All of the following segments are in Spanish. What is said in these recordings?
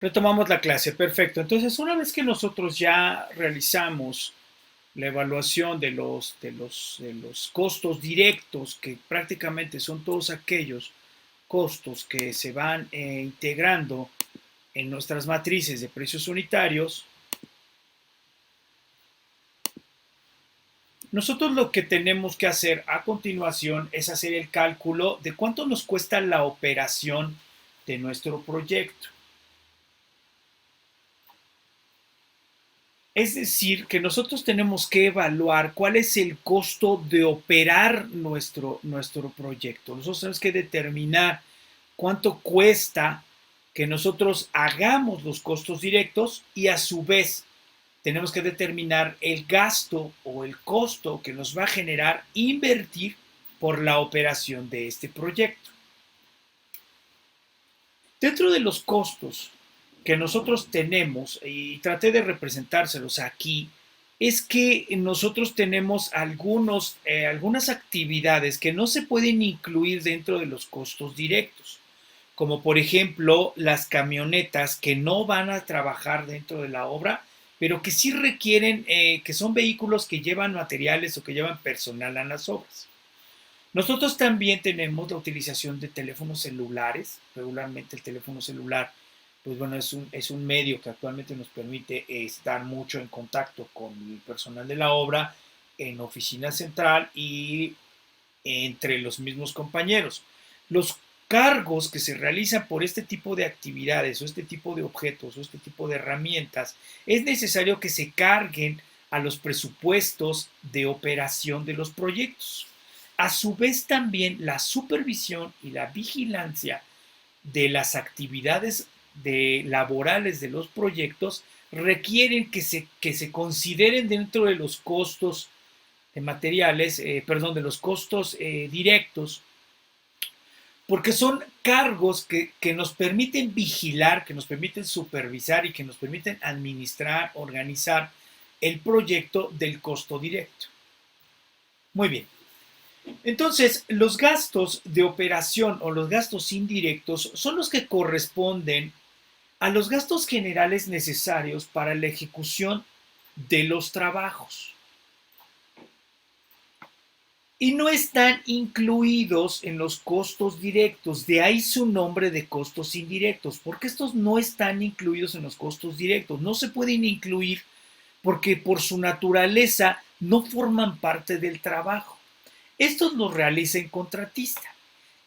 Retomamos la clase, perfecto. Entonces, una vez que nosotros ya realizamos la evaluación de los costos directos, que prácticamente son todos aquellos costos que se van integrando en nuestras matrices de precios unitarios, nosotros lo que tenemos que hacer a continuación es hacer el cálculo de cuánto nos cuesta la operación de nuestro proyecto. Es decir, que nosotros tenemos que evaluar cuál es el costo de operar nuestro proyecto. Nosotros tenemos que determinar cuánto cuesta que nosotros hagamos los costos directos y a su vez tenemos que determinar el gasto o el costo que nos va a generar invertir por la operación de este proyecto. Dentro de los costos que nosotros tenemos, y traté de representárselos aquí, es que nosotros tenemos algunas actividades que no se pueden incluir dentro de los costos directos, como por ejemplo las camionetas que no van a trabajar dentro de la obra, pero que sí requieren, que son vehículos que llevan materiales o que llevan personal a las obras. Nosotros también tenemos la utilización de teléfonos celulares. Regularmente el teléfono celular, pues bueno, es un medio que actualmente nos permite estar mucho en contacto con el personal de la obra, en oficina central y entre los mismos compañeros. Los cargos que se realizan por este tipo de actividades o este tipo de objetos o este tipo de herramientas, es necesario que se carguen a los presupuestos de operación de los proyectos. A su vez también la supervisión y la vigilancia de las actividades laborales de los proyectos requieren que se consideren dentro de los costos de materiales, de los costos directos, porque son cargos que nos permiten vigilar, que nos permiten supervisar y que nos permiten administrar, organizar el proyecto del costo directo. Muy bien. Entonces, los gastos de operación o los gastos indirectos son los que corresponden a los gastos generales necesarios para la ejecución de los trabajos. Y no están incluidos en los costos directos, de ahí su nombre de costos indirectos, porque estos no están incluidos en los costos directos, no se pueden incluir porque por su naturaleza no forman parte del trabajo. Estos los realiza el contratista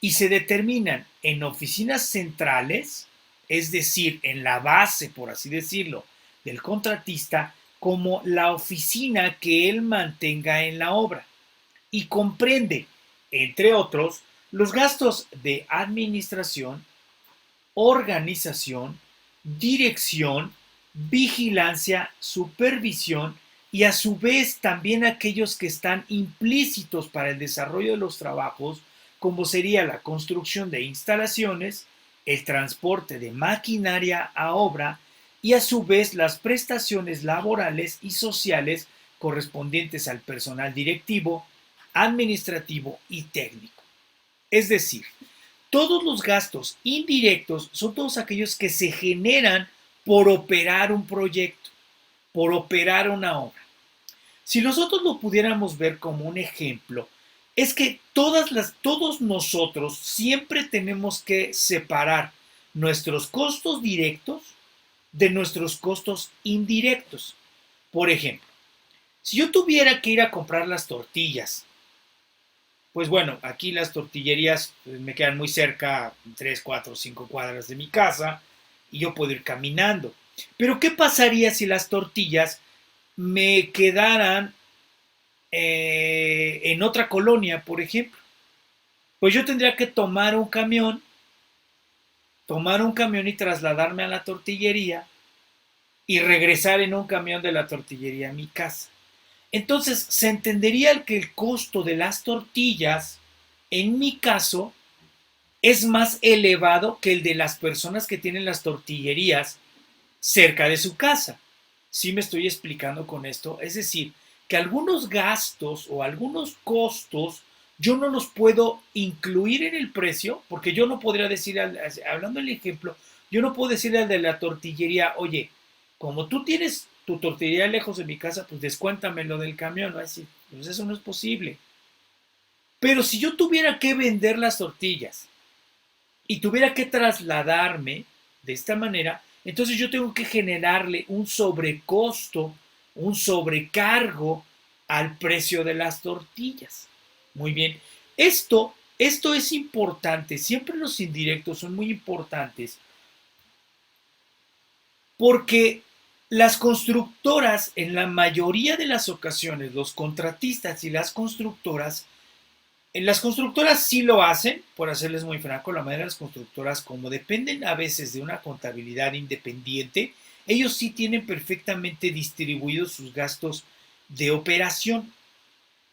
y se determinan en oficinas centrales, es decir, en la base, por así decirlo, del contratista, como la oficina que él mantenga en la obra y comprende, entre otros, los gastos de administración, organización, dirección, vigilancia, supervisión y a su vez también aquellos que están implícitos para el desarrollo de los trabajos, como sería la construcción de instalaciones, el transporte de maquinaria a obra y a su vez las prestaciones laborales y sociales correspondientes al personal directivo, administrativo y técnico. Es decir, todos los gastos indirectos son todos aquellos que se generan por operar un proyecto, por operar una obra. Si nosotros lo pudiéramos ver como un ejemplo, es que todos nosotros siempre tenemos que separar nuestros costos directos de nuestros costos indirectos. Por ejemplo, si yo tuviera que ir a comprar las tortillas, pues bueno, aquí las tortillerías pues, me quedan muy cerca, 3, 4, 5 cuadras de mi casa, y yo puedo ir caminando. Pero ¿qué pasaría si las tortillas me quedaran en otra colonia, por ejemplo? Pues yo tendría que tomar un camión y trasladarme a la tortillería y regresar en un camión de la tortillería a mi casa. Entonces se entendería que el costo de las tortillas, en mi caso, es más elevado que el de las personas que tienen las tortillerías cerca de su casa. ¿Sí me estoy explicando con esto? Es decir, que algunos gastos o algunos costos yo no los puedo incluir en el precio, porque yo no podría decir, hablando del ejemplo, Yo no puedo decirle al de la tortillería, oye, como tú tienes tu tortillería lejos de mi casa, pues descuéntame lo del camión. Va a decir, pues eso no es posible. Pero si yo tuviera que vender las tortillas y tuviera que trasladarme de esta manera, entonces yo tengo que generarle un sobrecosto, un sobrecargo al precio de las tortillas. Muy bien. Esto es importante. Siempre los indirectos son muy importantes porque las constructoras, en la mayoría de las ocasiones, los contratistas y las constructoras sí lo hacen, por hacerles muy franco, la mayoría de las constructoras, como dependen a veces de una contabilidad independiente, ellos sí tienen perfectamente distribuidos sus gastos de operación.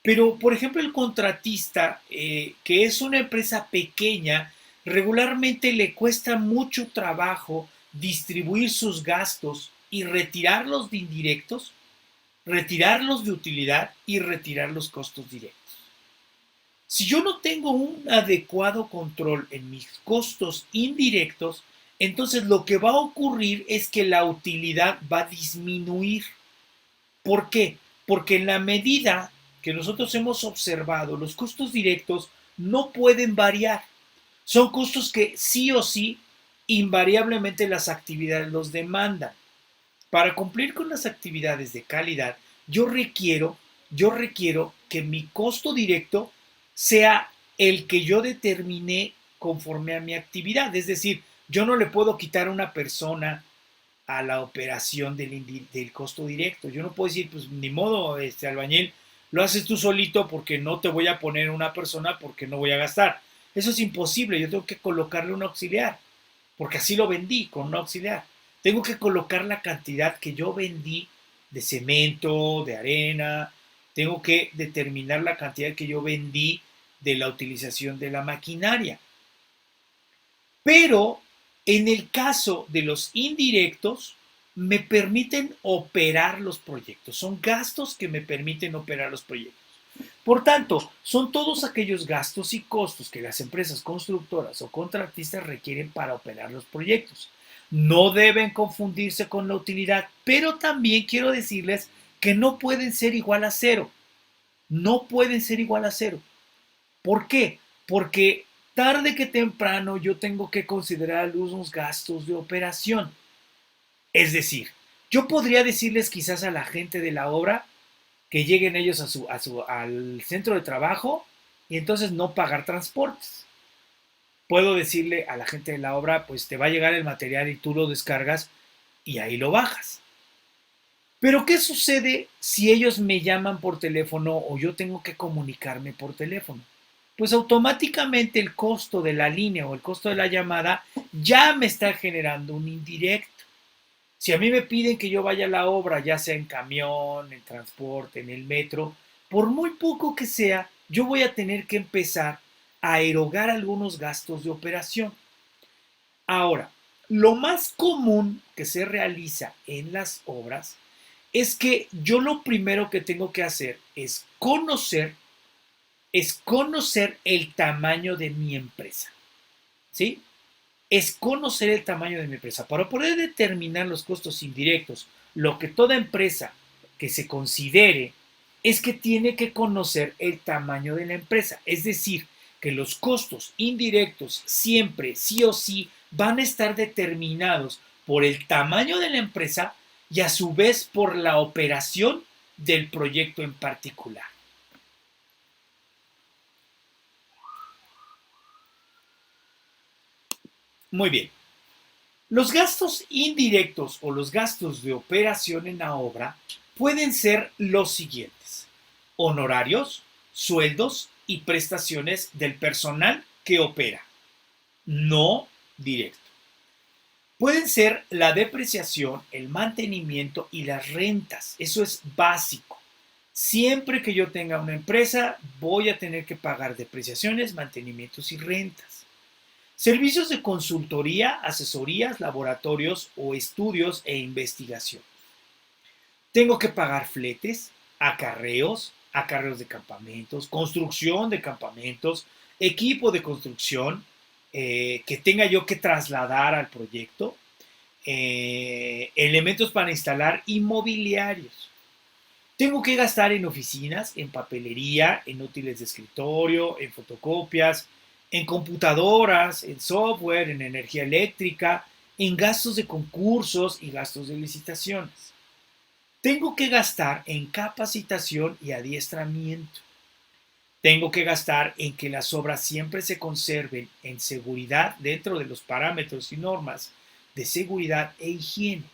Pero, por ejemplo, el contratista, que es una empresa pequeña, regularmente le cuesta mucho trabajo distribuir sus gastos y retirarlos de indirectos, retirarlos de utilidad y retirar los costos directos. Si yo no tengo un adecuado control en mis costos indirectos, entonces lo que va a ocurrir es que la utilidad va a disminuir. ¿Por qué? Porque en la medida que nosotros hemos observado, los costos directos no pueden variar. Son costos que sí o sí, invariablemente las actividades los demandan. Para cumplir con las actividades de calidad, yo requiero que mi costo directo sea el que yo determiné conforme a mi actividad. Es decir, yo no le puedo quitar a una persona a la operación del costo directo. Yo no puedo decir, pues ni modo, albañil, lo haces tú solito porque no te voy a poner una persona porque no voy a gastar. Eso es imposible, yo tengo que colocarle un auxiliar, porque así lo vendí con un auxiliar. Tengo que colocar la cantidad que yo vendí de cemento, de arena, tengo que determinar la cantidad que yo vendí de la utilización de la maquinaria. Pero en el caso de los indirectos, me permiten operar los proyectos. Son gastos que me permiten operar los proyectos. Por tanto, son todos aquellos gastos y costos que las empresas constructoras o contratistas requieren para operar los proyectos. No deben confundirse con la utilidad, pero también quiero decirles que no pueden ser igual a cero. No pueden ser igual a cero. ¿Por qué? Porque tarde que temprano yo tengo que considerar unos gastos de operación. Es decir, yo podría decirles quizás a la gente de la obra que lleguen ellos al centro de trabajo y entonces no pagar transportes. Puedo decirle a la gente de la obra, pues te va a llegar el material y tú lo descargas y ahí lo bajas. Pero ¿qué sucede si ellos me llaman por teléfono o yo tengo que comunicarme por teléfono? Pues automáticamente el costo de la línea o el costo de la llamada ya me está generando un indirecto. Si a mí me piden que yo vaya a la obra, ya sea en camión, en transporte, en el metro, por muy poco que sea, yo voy a tener que empezar a erogar algunos gastos de operación. Ahora, lo más común que se realiza en las obras es que yo lo primero que tengo que hacer es conocer el tamaño de mi empresa, ¿sí? Es conocer el tamaño de mi empresa. Para poder determinar los costos indirectos, lo que toda empresa que se considere es que tiene que conocer el tamaño de la empresa. Es decir, que los costos indirectos siempre, sí o sí, van a estar determinados por el tamaño de la empresa y a su vez por la operación del proyecto en particular. Muy bien. Los gastos indirectos o los gastos de operación en la obra pueden ser los siguientes: honorarios, sueldos y prestaciones del personal que opera, no directo. Pueden ser la depreciación, el mantenimiento y las rentas. Eso es básico. Siempre que yo tenga una empresa, voy a tener que pagar depreciaciones, mantenimientos y rentas. Servicios de consultoría, asesorías, laboratorios o estudios e investigación. Tengo que pagar fletes, acarreos de campamentos, construcción de campamentos, equipo de construcción, que tenga yo que trasladar al proyecto, elementos para instalar inmobiliarios. Tengo que gastar en oficinas, en papelería, en útiles de escritorio, en fotocopias, en computadoras, en software, en energía eléctrica, en gastos de concursos y gastos de licitaciones. Tengo que gastar en capacitación y adiestramiento. Tengo que gastar en que las obras siempre se conserven en seguridad dentro de los parámetros y normas de seguridad e higiene.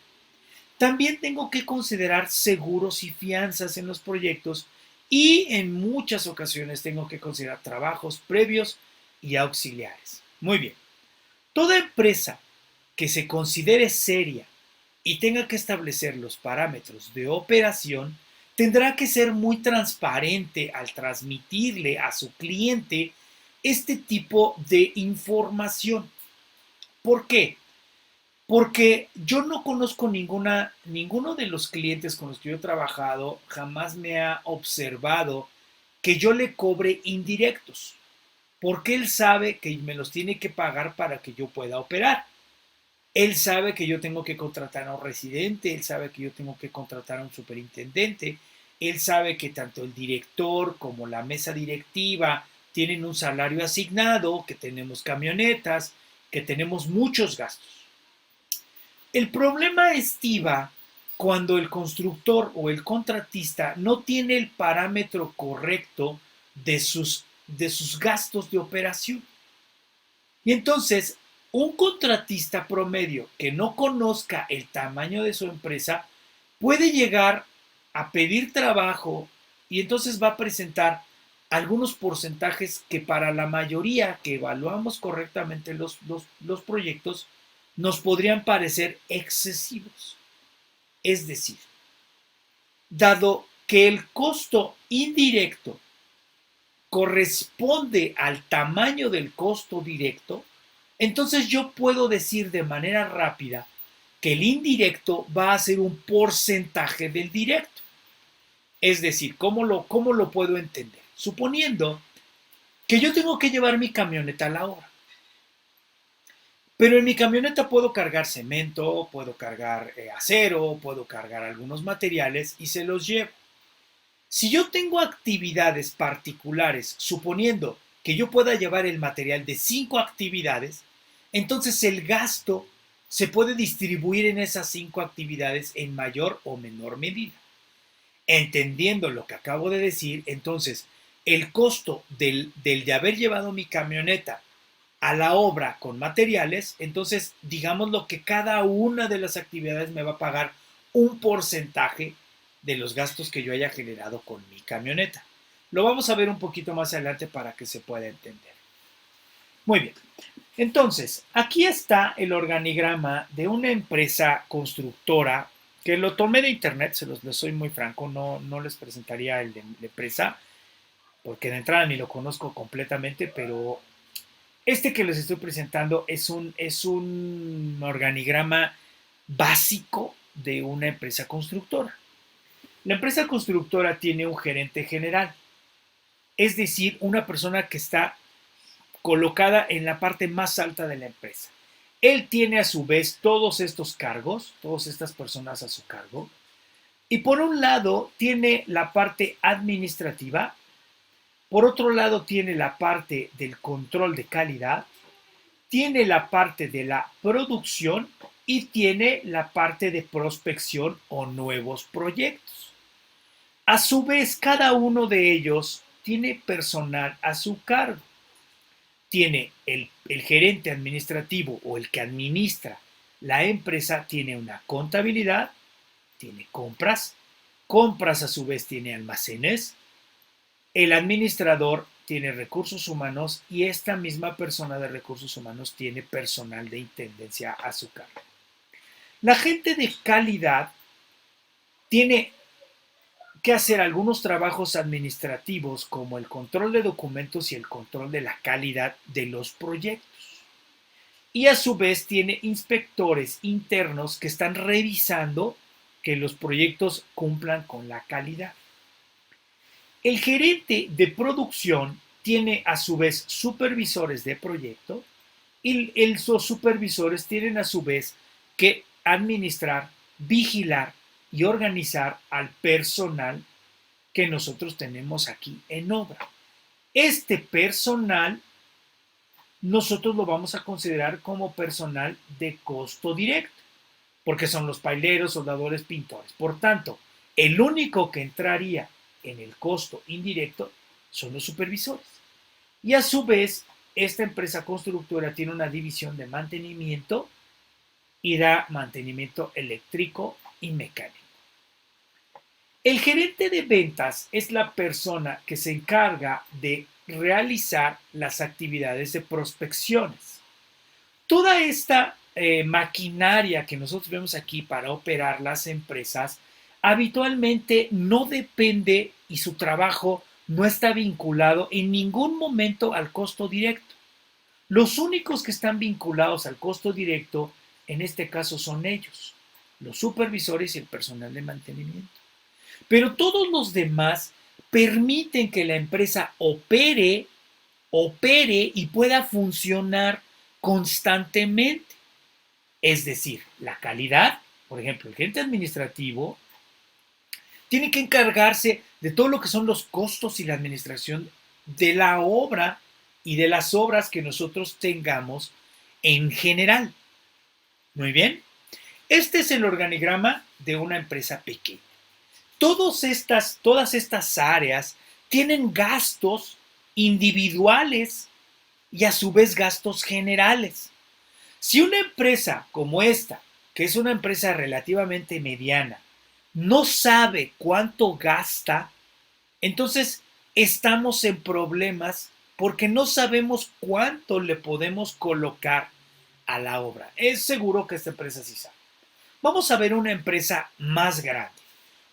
También tengo que considerar seguros y fianzas en los proyectos y en muchas ocasiones tengo que considerar trabajos previos y auxiliares. Muy bien. Toda empresa que se considere seria y tenga que establecer los parámetros de operación tendrá que ser muy transparente al transmitirle a su cliente este tipo de información. ¿Por qué? Porque yo no conozco ninguno de los clientes con los que yo he trabajado jamás me ha observado que yo le cobre indirectos, porque él sabe que me los tiene que pagar para que yo pueda operar. Él sabe que yo tengo que contratar a un residente, él sabe que yo tengo que contratar a un superintendente, él sabe que tanto el director como la mesa directiva tienen un salario asignado, que tenemos camionetas, que tenemos muchos gastos. El problema estriba cuando el constructor o el contratista no tiene el parámetro correcto de sus gastos de operación. Y entonces, un contratista promedio que no conozca el tamaño de su empresa puede llegar a pedir trabajo y entonces va a presentar algunos porcentajes que para la mayoría que evaluamos correctamente los proyectos nos podrían parecer excesivos. Es decir, dado que el costo indirecto corresponde al tamaño del costo directo, entonces yo puedo decir de manera rápida que el indirecto va a ser un porcentaje del directo. Es decir, ¿cómo lo puedo entender? Suponiendo que yo tengo que llevar mi camioneta a la obra. Pero en mi camioneta puedo cargar cemento, puedo cargar acero, puedo cargar algunos materiales y se los llevo. Si yo tengo actividades particulares, suponiendo que yo pueda llevar el material de 5 actividades, entonces el gasto se puede distribuir en esas 5 actividades en mayor o menor medida. Entendiendo lo que acabo de decir, entonces el costo del de haber llevado mi camioneta a la obra con materiales, entonces digamos lo que cada una de las actividades me va a pagar un porcentaje de los gastos que yo haya generado con mi camioneta. Lo vamos a ver un poquito más adelante para que se pueda entender. Muy bien. Entonces, aquí está el organigrama de una empresa constructora que lo tomé de internet, les soy muy franco, no les presentaría el de la empresa, porque de entrada ni lo conozco completamente, pero este que les estoy presentando es un organigrama básico de una empresa constructora. La empresa constructora tiene un gerente general, es decir, una persona que está colocada en la parte más alta de la empresa. Él tiene a su vez todos estos cargos, todas estas personas a su cargo, y por un lado tiene la parte administrativa, por otro lado tiene la parte del control de calidad, tiene la parte de la producción y tiene la parte de prospección o nuevos proyectos. A su vez, cada uno de ellos tiene personal a su cargo. Tiene el gerente administrativo o el que administra la empresa, tiene una contabilidad, tiene compras, compras a su vez tiene almacenes, el administrador tiene recursos humanos y esta misma persona de recursos humanos tiene personal de intendencia a su cargo. La gente de calidad tiene que hacer algunos trabajos administrativos como el control de documentos y el control de la calidad de los proyectos. Y a su vez tiene inspectores internos que están revisando que los proyectos cumplan con la calidad. El gerente de producción tiene a su vez supervisores de proyecto Y los supervisores tienen a su vez que administrar, vigilar y organizar al personal que nosotros tenemos aquí en obra. Este personal nosotros lo vamos a considerar como personal de costo directo, porque son los paileros, soldadores, pintores. Por tanto, el único que entraría en el costo indirecto son los supervisores. Y a su vez, esta empresa constructora tiene una división de mantenimiento y da mantenimiento eléctrico y mecánico. El gerente de ventas es la persona que se encarga de realizar las actividades de prospecciones. Toda esta maquinaria que nosotros vemos aquí para operar las empresas habitualmente no depende y su trabajo no está vinculado en ningún momento al costo directo. Los únicos que están vinculados al costo directo en este caso son ellos, los supervisores y el personal de mantenimiento. Pero todos los demás permiten que la empresa opere y pueda funcionar constantemente. Es decir, la calidad, por ejemplo, el gerente administrativo tiene que encargarse de todo lo que son los costos y la administración de la obra y de las obras que nosotros tengamos en general. Muy bien. Este es el organigrama de una empresa pequeña. Todas estas áreas tienen gastos individuales y a su vez gastos generales. Si una empresa como esta, que es una empresa relativamente mediana, no sabe cuánto gasta, entonces estamos en problemas porque no sabemos cuánto le podemos colocar a la obra. Es seguro que esta empresa sí sabe. Vamos a ver una empresa más grande,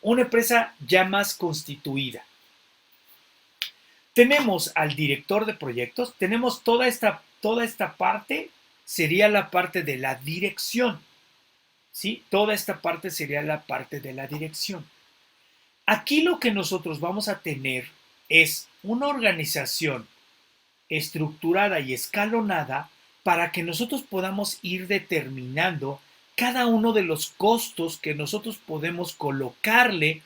una empresa ya más constituida. Tenemos al director de proyectos, tenemos toda esta parte, sería la parte de la dirección. ¿Sí? Toda esta parte sería la parte de la dirección. Aquí lo que nosotros vamos a tener es una organización estructurada y escalonada para que nosotros podamos ir determinando cada uno de los costos que nosotros podemos colocarle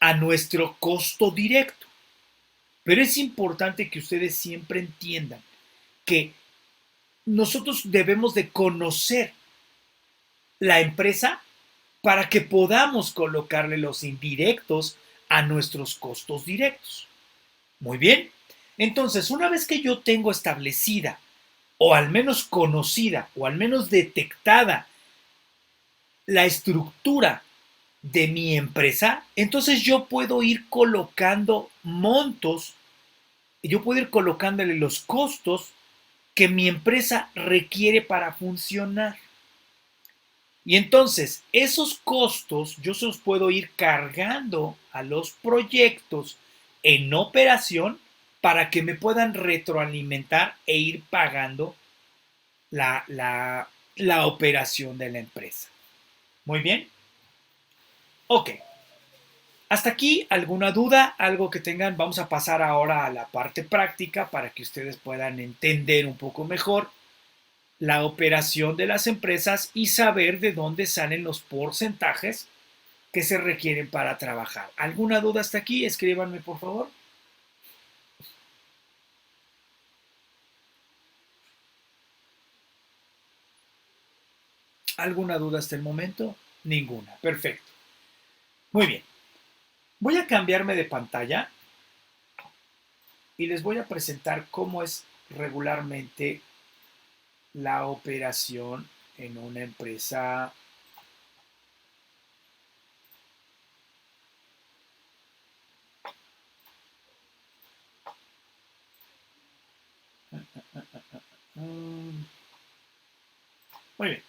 a nuestro costo directo. Pero es importante que ustedes siempre entiendan que nosotros debemos de conocer la empresa para que podamos colocarle los indirectos a nuestros costos directos. Muy bien. Entonces, una vez que yo tengo establecida, o al menos conocida, o al menos detectada la estructura de mi empresa, entonces yo puedo ir colocando montos, yo puedo ir colocándole los costos que mi empresa requiere para funcionar. Y entonces esos costos yo se los puedo ir cargando a los proyectos en operación para que me puedan retroalimentar e ir pagando la operación de la empresa. Muy bien. Ok. Hasta aquí, ¿alguna duda? ¿Algo que tengan? Vamos a pasar ahora a la parte práctica para que ustedes puedan entender un poco mejor la operación de las empresas y saber de dónde salen los porcentajes que se requieren para trabajar. ¿Alguna duda hasta aquí? Escríbanme, por favor. ¿Alguna duda hasta el momento? Ninguna. Perfecto. Muy bien. Voy a cambiarme de pantalla y les voy a presentar cómo es regularmente la operación en una empresa muy bien.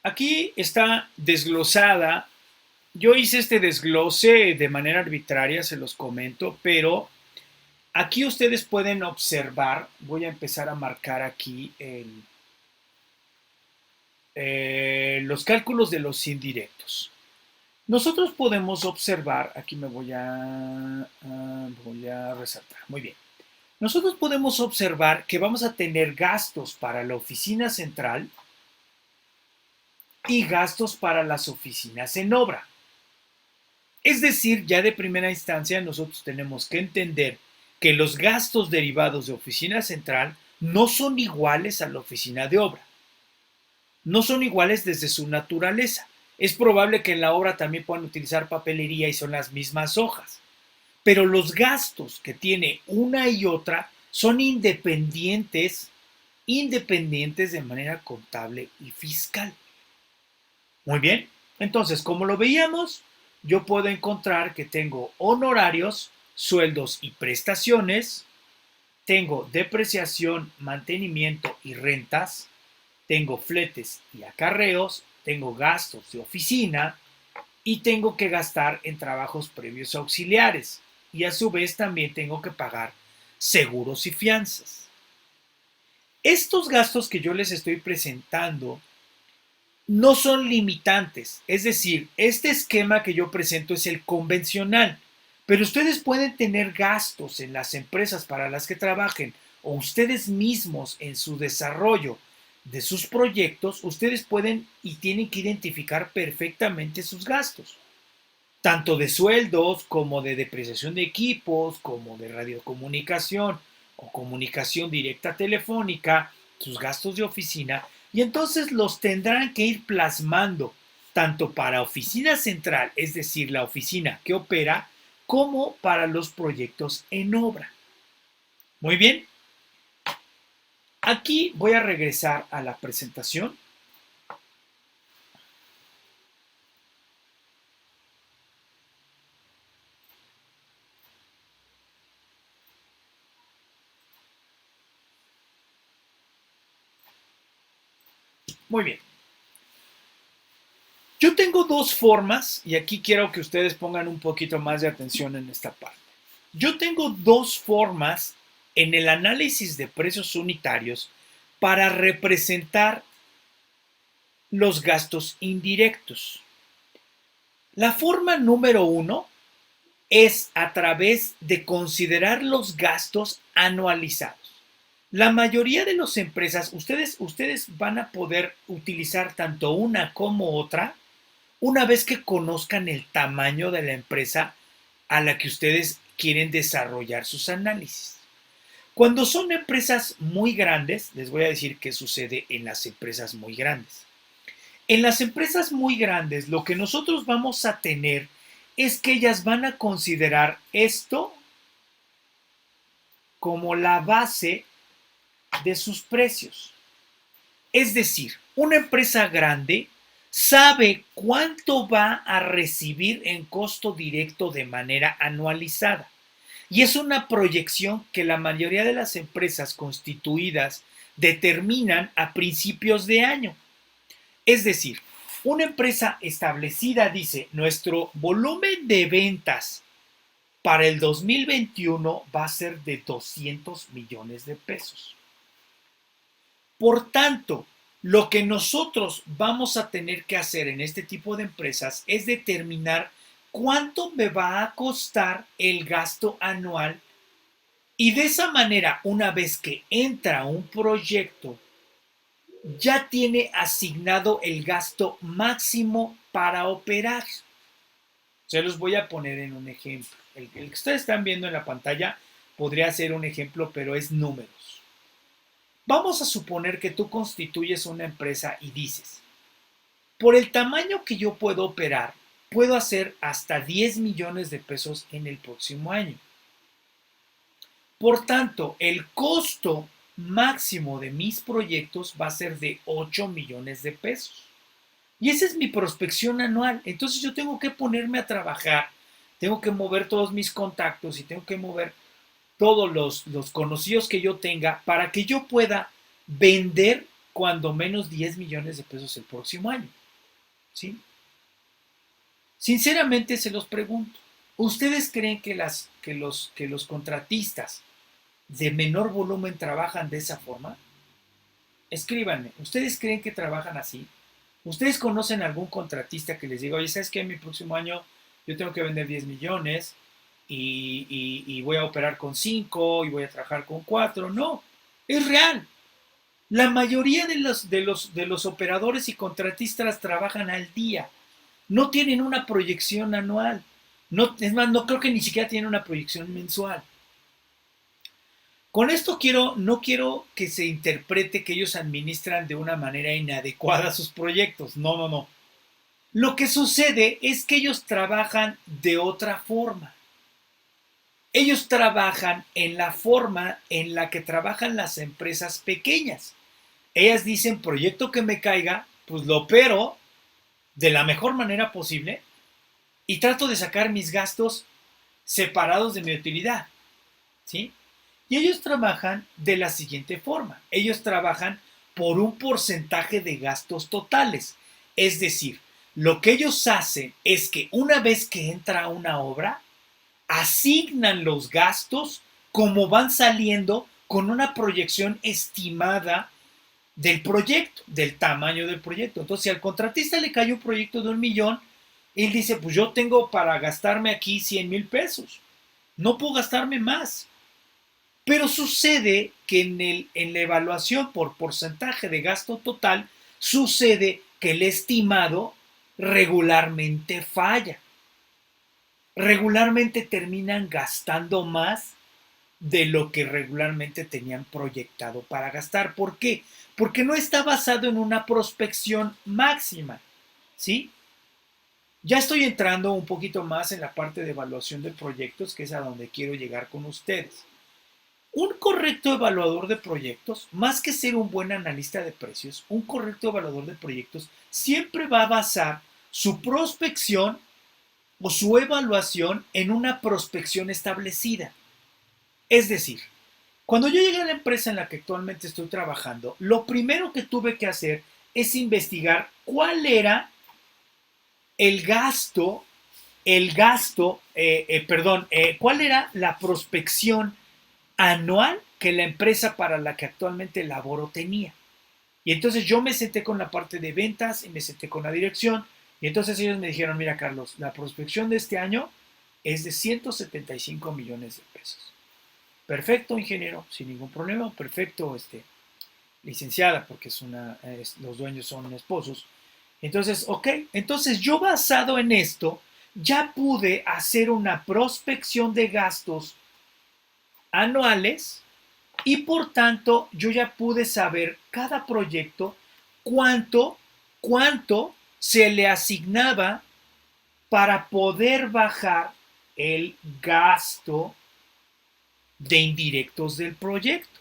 Aquí está desglosada. Yo hice este desglose de manera arbitraria, se los comento, pero aquí ustedes pueden observar, voy a empezar a marcar aquí los cálculos de los indirectos. nosotros podemos observar, aquí me voy a resaltar, muy bien. Nosotros podemos observar que vamos a tener gastos para la oficina central y gastos para las oficinas en obra. Es decir, ya de primera instancia nosotros tenemos que entender que los gastos derivados de oficina central no son iguales a la oficina de obra. No son iguales desde su naturaleza. Es probable que en la obra también puedan utilizar papelería y son las mismas hojas. Pero los gastos que tiene una y otra son independientes de manera contable y fiscal. Muy bien, entonces, como lo veíamos, yo puedo encontrar que tengo honorarios, sueldos y prestaciones, tengo depreciación, mantenimiento y rentas, tengo fletes y acarreos, tengo gastos de oficina y tengo que gastar en trabajos previos auxiliares. Y a su vez también tengo que pagar seguros y fianzas. Estos gastos que yo les estoy presentando no son limitantes, es decir, este esquema que yo presento es el convencional, pero ustedes pueden tener gastos en las empresas para las que trabajen o ustedes mismos en su desarrollo de sus proyectos, ustedes pueden y tienen que identificar perfectamente sus gastos, tanto de sueldos como de depreciación de equipos, como de radiocomunicación o comunicación directa telefónica, sus gastos de oficina, y entonces los tendrán que ir plasmando tanto para oficina central, es decir, la oficina que opera, como para los proyectos en obra. Muy bien, aquí voy a regresar a la presentación. Muy bien. Yo tengo dos formas, y aquí quiero que ustedes pongan un poquito más de atención en esta parte. Yo tengo dos formas en el análisis de precios unitarios para representar los gastos indirectos. La forma número uno es a través de considerar los gastos anualizados. La mayoría de las empresas, ustedes van a poder utilizar tanto una como otra una vez que conozcan el tamaño de la empresa a la que ustedes quieren desarrollar sus análisis. Cuando son empresas muy grandes, les voy a decir qué sucede en las empresas muy grandes. En las empresas muy grandes, lo que nosotros vamos a tener es que ellas van a considerar esto como la base de sus precios. Es decir, una empresa grande sabe cuánto va a recibir en costo directo de manera anualizada. Y es una proyección que la mayoría de las empresas constituidas determinan a principios de año. Es decir, una empresa establecida dice, nuestro volumen de ventas para el 2021 va a ser de 200 millones de pesos. Por tanto, lo que nosotros vamos a tener que hacer en este tipo de empresas es determinar cuánto me va a costar el gasto anual y de esa manera, una vez que entra un proyecto, ya tiene asignado el gasto máximo para operar. Se los voy a poner en un ejemplo. El que ustedes están viendo en la pantalla podría ser un ejemplo, pero es números. Vamos a suponer que tú constituyes una empresa y dices, por el tamaño que yo puedo operar, puedo hacer hasta 10 millones de pesos en el próximo año. Por tanto, el costo máximo de mis proyectos va a ser de 8 millones de pesos. Y esa es mi prospección anual. Entonces yo tengo que ponerme a trabajar, tengo que mover todos mis contactos y tengo que mover todos los conocidos que yo tenga para que yo pueda vender cuando menos 10 millones de pesos el próximo año. ¿Sí? Sinceramente se los pregunto. ¿Ustedes creen que los contratistas de menor volumen trabajan de esa forma? Escríbanme. ¿Ustedes creen que trabajan así? ¿Ustedes conocen algún contratista que les diga, oye, ¿sabes qué? Mi próximo año yo tengo que vender 10 millones y voy a operar con 5 y voy a trabajar con 4? No, es real. La mayoría de los operadores y contratistas trabajan al día. No tienen una proyección anual. No, es más, no creo que ni siquiera tienen una proyección mensual. Con esto no quiero que se interprete que ellos administran de una manera inadecuada sus proyectos. No, no, no. Lo que sucede es que ellos trabajan de otra forma. Ellos trabajan en la forma en la que trabajan las empresas pequeñas. Ellas dicen, proyecto que me caiga, pues lo opero de la mejor manera posible y trato de sacar mis gastos separados de mi utilidad, ¿sí? Y ellos trabajan de la siguiente forma. Ellos trabajan por un porcentaje de gastos totales. Es decir, lo que ellos hacen es que una vez que entra una obra, asignan los gastos como van saliendo con una proyección estimada del proyecto, del tamaño del proyecto. Entonces, si al contratista le cayó un proyecto de 1 millón, él dice, pues yo tengo para gastarme aquí 100,000 pesos. No puedo gastarme más. Pero sucede que en la evaluación por porcentaje de gasto total, sucede que el estimado regularmente falla. Regularmente terminan gastando más de lo que regularmente tenían proyectado para gastar. ¿Por qué? Porque no está basado en una prospección máxima, ¿sí? Ya estoy entrando un poquito más en la parte de evaluación de proyectos, que es a donde quiero llegar con ustedes. Un correcto evaluador de proyectos, más que ser un buen analista de precios, un correcto evaluador de proyectos siempre va a basar su prospección o su evaluación en una prospección establecida. Es decir, cuando yo llegué a la empresa en la que actualmente estoy trabajando, lo primero que tuve que hacer es investigar cuál era el gasto, cuál era la prospección anual que la empresa para la que actualmente laboro tenía. Y entonces yo me senté con la parte de ventas y me senté con la dirección. Y entonces ellos me dijeron, mira Carlos, la prospección de este año es de 175 millones de pesos. Perfecto, ingeniero, sin ningún problema. Perfecto, licenciada, porque los dueños son esposos. Entonces, ok, entonces yo basado en esto, ya pude hacer una prospección de gastos anuales y por tanto yo ya pude saber cada proyecto cuánto se le asignaba para poder bajar el gasto de indirectos del proyecto.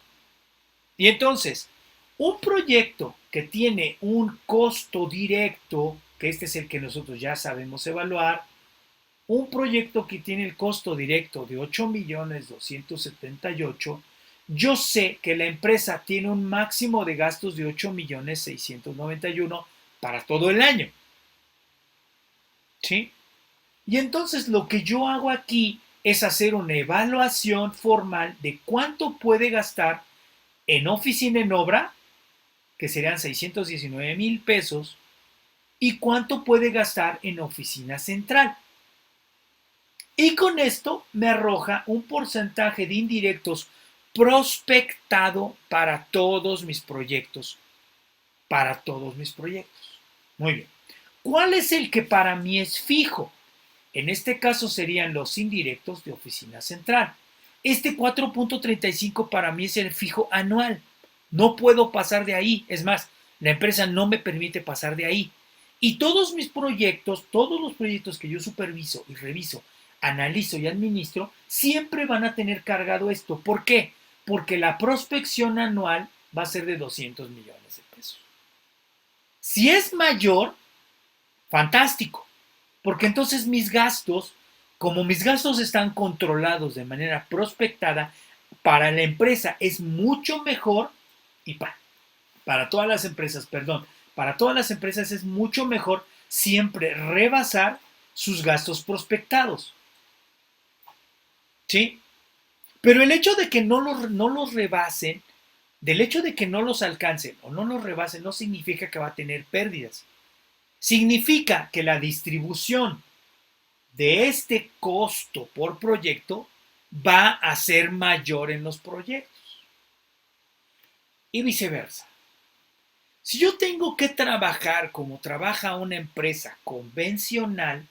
Y entonces, un proyecto que tiene un costo directo, que este es el que nosotros ya sabemos evaluar, un proyecto que tiene el costo directo de 8,278,000, yo sé que la empresa tiene un máximo de gastos de 8,691,000 para todo el año. ¿Sí? Y entonces lo que yo hago aquí es hacer una evaluación formal de cuánto puede gastar en oficina en obra, que serían 619,000 pesos, y cuánto puede gastar en oficina central. Y con esto me arroja un porcentaje de indirectos prospectado para todos mis proyectos. Para todos mis proyectos. Muy bien. ¿Cuál es el que para mí es fijo? En este caso serían los indirectos de oficina central. Este 4,35 para mí es el fijo anual. No puedo pasar de ahí. Es más, la empresa no me permite pasar de ahí. Y todos mis proyectos, todos los proyectos que yo superviso y reviso, analizo y administro, siempre van a tener cargado esto. ¿Por qué? Porque la prospección anual va a ser de 200 millones de pesos. Si es mayor, fantástico, porque entonces mis gastos, como mis gastos están controlados de manera prospectada, para la empresa es mucho mejor, y para todas las empresas, perdón, para todas las empresas es mucho mejor siempre rebasar sus gastos prospectados. ¿Sí? Pero el hecho de que no los rebasen, del hecho de que no los alcancen o no los rebasen, no significa que va a tener pérdidas. Significa que la distribución de este costo por proyecto va a ser mayor en los proyectos y viceversa. Si yo tengo que trabajar como trabaja una empresa convencional,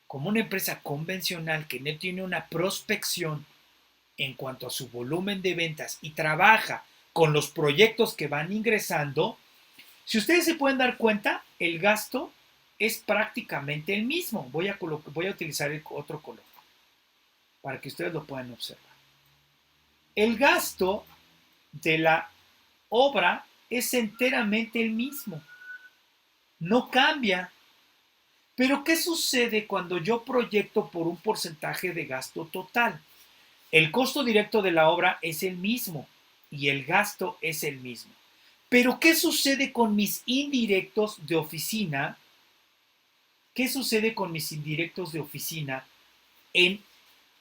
como una empresa convencional que no tiene una prospección en cuanto a su volumen de ventas y trabaja con los proyectos que van ingresando, si ustedes se pueden dar cuenta, el gasto es prácticamente el mismo. Voy a utilizar otro color para que ustedes lo puedan observar. El gasto de la obra es enteramente el mismo. No cambia. Pero ¿qué sucede cuando yo proyecto por un porcentaje de gasto total? El costo directo de la obra es el mismo y el gasto es el mismo. Pero ¿qué sucede con mis indirectos de oficina? ¿Qué sucede con mis indirectos de oficina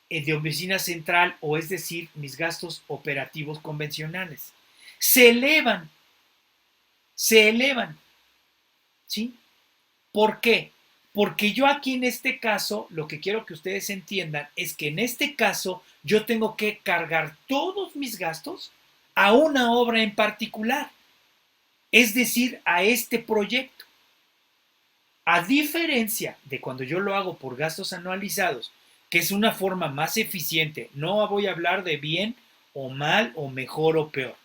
de oficina central, o es decir, mis gastos operativos convencionales? Se elevan, se elevan, ¿sí? ¿Por qué? Porque yo aquí en este caso, lo que quiero que ustedes entiendan es que en este caso yo tengo que cargar todos mis gastos a una obra en particular, es decir, a este proyecto. A diferencia de cuando yo lo hago por gastos anualizados, que es una forma más eficiente, no voy a hablar de bien o mal o mejor o peor,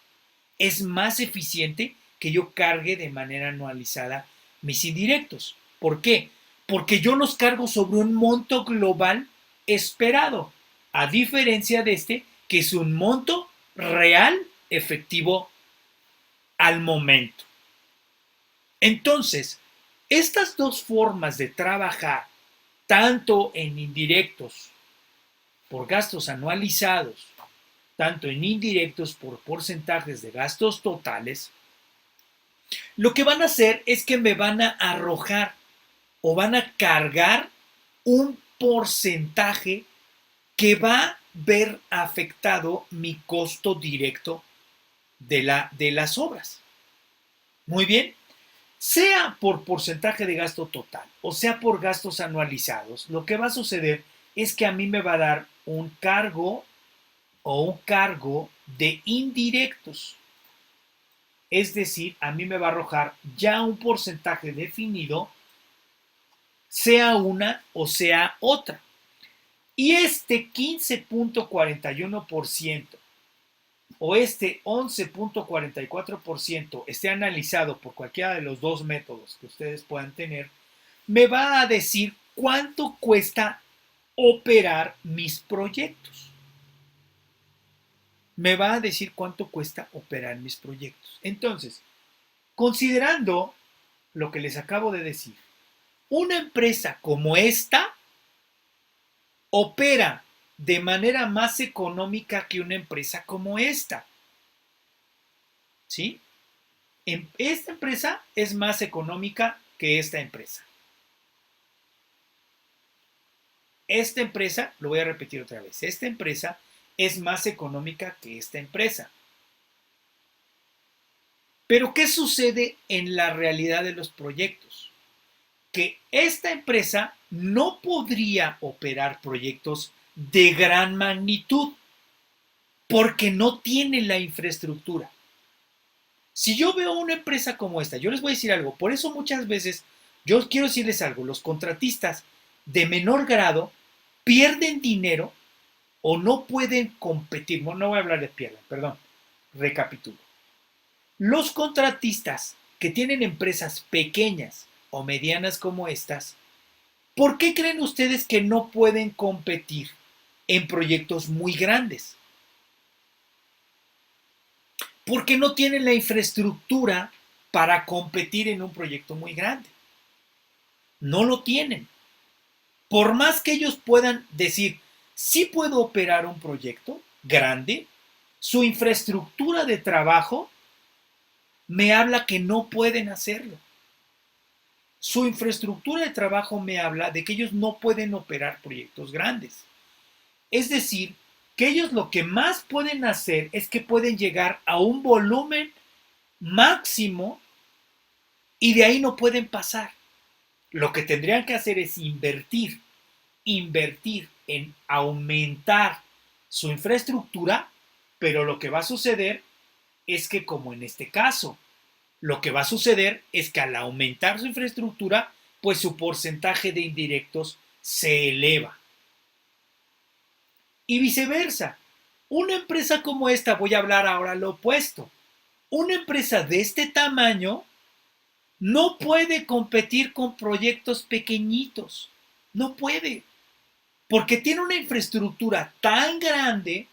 es más eficiente que yo cargue de manera anualizada mis indirectos. ¿Por qué? Porque yo los cargo sobre un monto global esperado, a diferencia de este, que es un monto real efectivo al momento. Entonces, estas dos formas de trabajar, tanto en indirectos por gastos anualizados, tanto en indirectos por porcentajes de gastos totales, lo que van a hacer es que me van a arrojar o van a cargar un porcentaje que va a ver afectado mi costo directo de las obras. Muy bien, sea por porcentaje de gasto total o sea por gastos anualizados, lo que va a suceder es que a mí me va a dar un cargo o un cargo de indirectos. Es decir, a mí me va a arrojar ya un porcentaje definido, sea una o sea otra. Y este 15.41% o este 11.44% esté analizado por cualquiera de los dos métodos que ustedes puedan tener, me va a decir cuánto cuesta operar mis proyectos. Me va a decir cuánto cuesta operar mis proyectos. Entonces, considerando lo que les acabo de decir, una empresa como esta opera de manera más económica que una empresa como esta. ¿Sí? Esta empresa es más económica que esta empresa. Esta empresa, lo voy a repetir otra vez, esta empresa es más económica que esta empresa. Pero ¿qué sucede en la realidad de los proyectos? Que esta empresa no podría operar proyectos de gran magnitud porque no tiene la infraestructura. Si yo veo una empresa como esta, yo les voy a decir algo, por eso muchas veces, yo quiero decirles algo, los contratistas de menor grado pierden dinero o no pueden competir, no voy a hablar de pierden, perdón, recapitulo. Los contratistas que tienen empresas pequeñas o medianas como estas, ¿por qué creen ustedes que no pueden competir en proyectos muy grandes? Porque no tienen la infraestructura para competir en un proyecto muy grande. No lo tienen. Por más que ellos puedan decir, sí puedo operar un proyecto grande, su infraestructura de trabajo me habla que no pueden hacerlo. Su infraestructura de trabajo me habla de que ellos no pueden operar proyectos grandes. Es decir, que ellos lo que más pueden hacer es que pueden llegar a un volumen máximo Y de ahí no pueden pasar. Lo que tendrían que hacer es invertir en aumentar su infraestructura, pero lo que va a suceder es que, como en este caso, lo que va a suceder es que al aumentar su infraestructura, pues su porcentaje de indirectos se eleva. Y viceversa. Una empresa como esta, voy a hablar ahora lo opuesto. Una empresa de este tamaño no puede competir con proyectos pequeñitos. No puede. Porque tiene una infraestructura tan grande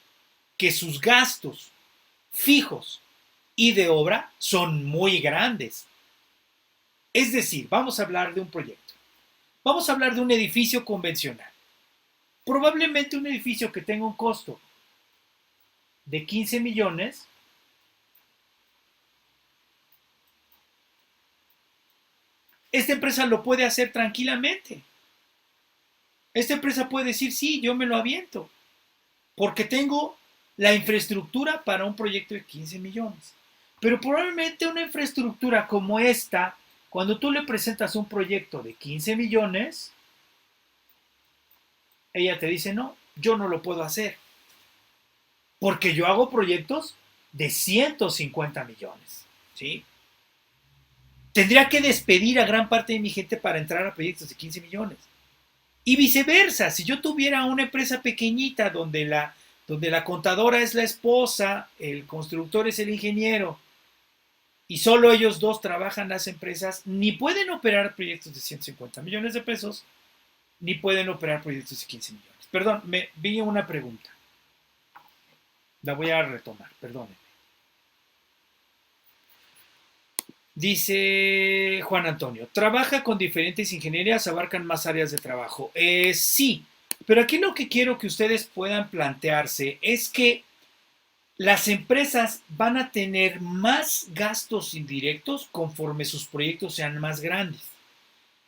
que sus gastos fijos y de obra son muy grandes. Es decir, vamos a hablar de un proyecto. Vamos a hablar de un edificio convencional. Probablemente un edificio que tenga un costo de 15 millones, esta empresa lo puede hacer tranquilamente. Esta empresa puede decir, sí, yo me lo aviento, porque tengo la infraestructura para un proyecto de 15 millones. Pero probablemente una infraestructura como esta, cuando tú le presentas un proyecto de 15 millones, ella te dice, no, yo no lo puedo hacer, porque yo hago proyectos de 150 millones, ¿sí? Tendría que despedir a gran parte de mi gente para entrar a proyectos de 15 millones. Y viceversa, si yo tuviera una empresa pequeñita donde la contadora es la esposa, el constructor es el ingeniero, y solo ellos dos trabajan las empresas, ni pueden operar proyectos de 150 millones de pesos, ni pueden operar proyectos de 15 millones. Perdón, me vi una pregunta. La voy a retomar, perdónenme. Dice Juan Antonio, ¿trabaja con diferentes ingenierías? ¿Abarcan más áreas de trabajo? Sí, pero aquí lo que quiero que ustedes puedan plantearse es que las empresas van a tener más gastos indirectos conforme sus proyectos sean más grandes.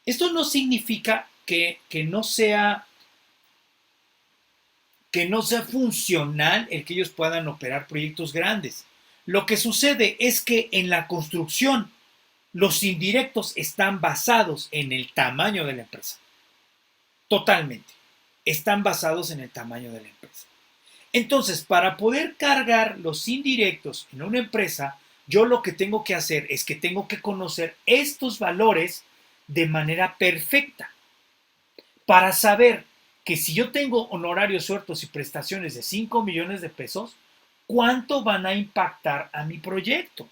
Esto no significa que no sea funcional el que ellos puedan operar proyectos grandes. Lo que sucede es que en la construcción los indirectos están basados en el tamaño de la empresa. Totalmente. Están basados en el tamaño de la empresa. Entonces, para poder cargar los indirectos en una empresa, yo lo que tengo que hacer es que tengo que conocer estos valores de manera perfecta para saber que si yo tengo honorarios sueltos y prestaciones de 5 millones de pesos, ¿cuánto van a impactar a mi proyecto?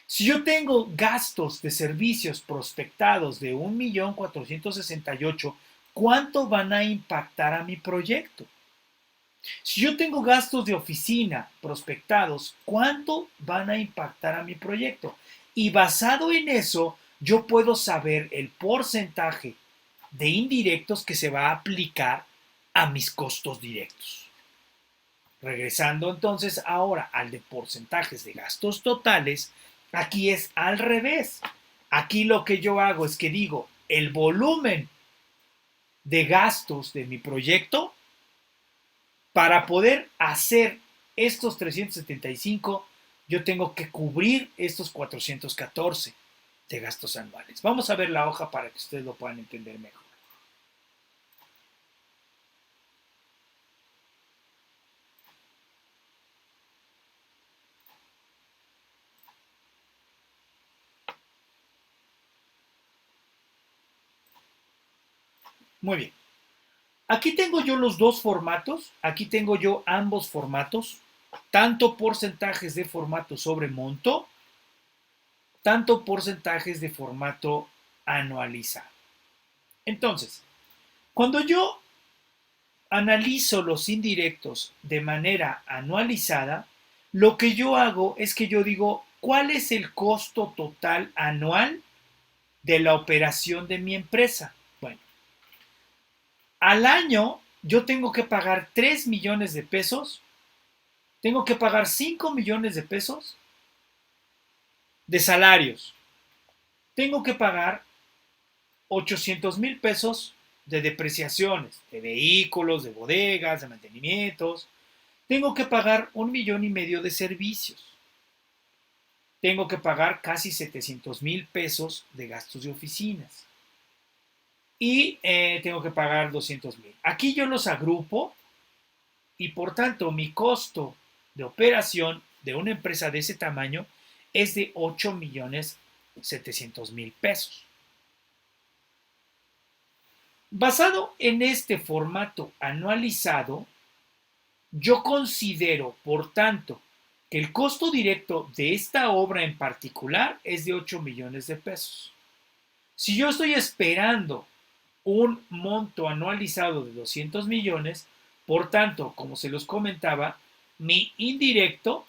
Si yo tengo gastos de servicios prospectados de 1.468.000, ¿cuánto van a impactar a mi proyecto? Si yo tengo gastos de oficina prospectados, ¿cuánto van a impactar a mi proyecto? Y basado en eso, yo puedo saber el porcentaje de indirectos que se va a aplicar a mis costos directos. Regresando entonces ahora al de porcentajes de gastos totales, aquí es al revés. Aquí lo que yo hago es que digo el volumen de gastos de mi proyecto para poder hacer estos 375, yo tengo que cubrir estos 414 de gastos anuales. Vamos a ver la hoja para que ustedes lo puedan entender mejor. Muy bien. Aquí tengo yo los dos formatos, aquí tengo yo ambos formatos, tanto porcentajes de formato sobre monto, tanto porcentajes de formato anualizado. Entonces, cuando yo analizo los indirectos de manera anualizada, lo que yo hago es que yo digo, ¿cuál es el costo total anual de la operación de mi empresa? Bueno, al año yo tengo que pagar 3 millones de pesos, tengo que pagar 5 millones de pesos de salarios, tengo que pagar 800,000 pesos de depreciaciones, de vehículos, de bodegas, de mantenimientos, tengo que pagar 1,5 millones de servicios, tengo que pagar casi 700,000 pesos de gastos de oficinas. Y tengo que pagar 200,000. Aquí yo los agrupo y por tanto mi costo de operación de una empresa de ese tamaño es de 8,700,000 pesos. Basado en este formato anualizado, yo considero, por tanto, que el costo directo de esta obra en particular es de 8 millones de pesos. Si yo estoy esperando un monto anualizado de 200 millones, por tanto, como se los comentaba, mi indirecto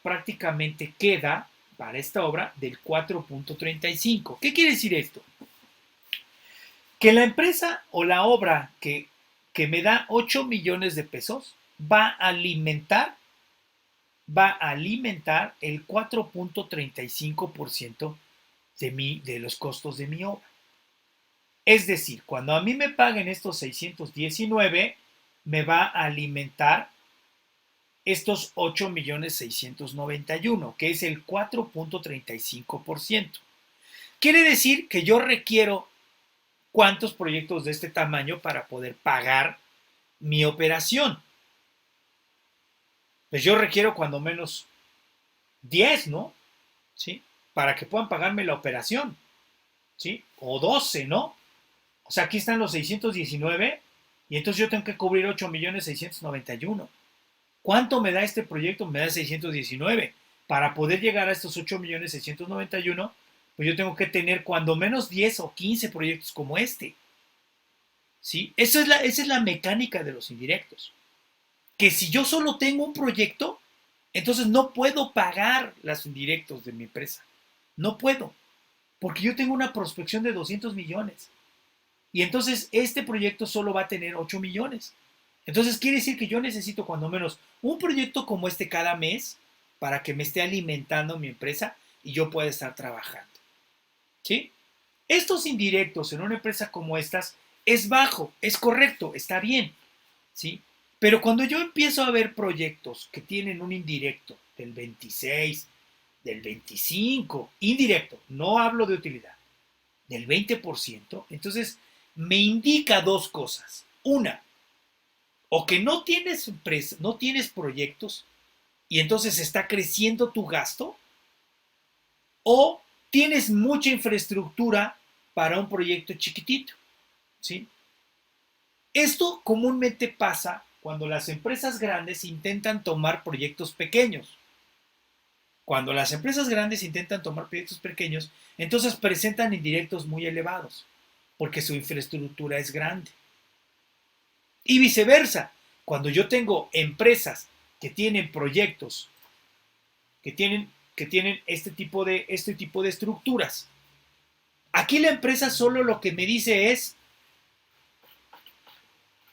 prácticamente queda para esta obra del 4.35. ¿Qué quiere decir esto? Que la empresa o la obra que me da 8 millones de pesos va a alimentar el 4.35% de los costos de mi obra. Es decir, cuando a mí me paguen estos 619, me va a alimentar estos 8,691,000, que es el 4.35%. Quiere decir que yo requiero cuántos proyectos de este tamaño para poder pagar mi operación. Pues yo requiero cuando menos 10, ¿no? ¿Sí? Para que puedan pagarme la operación, ¿sí? O 12, ¿no? O sea, aquí están los 619 y entonces yo tengo que cubrir 8,691,000. ¿Cuánto me da este proyecto? Me da 619. Para poder llegar a estos 8,691,000, pues yo tengo que tener cuando menos 10 o 15 proyectos como este. ¿Sí? Esa es la mecánica de los indirectos. Que si yo solo tengo un proyecto, entonces no puedo pagar los indirectos de mi empresa. No puedo. Porque yo tengo una prospección de 200 millones. Y entonces este proyecto solo va a tener 8 millones. Entonces quiere decir que yo necesito cuando menos un proyecto como este cada mes para que me esté alimentando mi empresa y yo pueda estar trabajando. ¿Sí? Estos indirectos en una empresa como estas es bajo, es correcto, está bien. ¿Sí? Pero cuando yo empiezo a ver proyectos que tienen un indirecto del 26, del 25, indirecto, no hablo de utilidad, del 20%, entonces me indica dos cosas. Una, o que no tienes empresa, no tienes proyectos y entonces está creciendo tu gasto, o tienes mucha infraestructura para un proyecto chiquitito, ¿sí? Esto comúnmente pasa cuando las empresas grandes intentan tomar proyectos pequeños. Cuando las empresas grandes intentan tomar proyectos pequeños, entonces presentan indirectos muy elevados, porque su infraestructura es grande. Y viceversa, cuando yo tengo empresas que tienen proyectos, que tienen este tipo de estructuras, aquí la empresa solo lo que me dice es,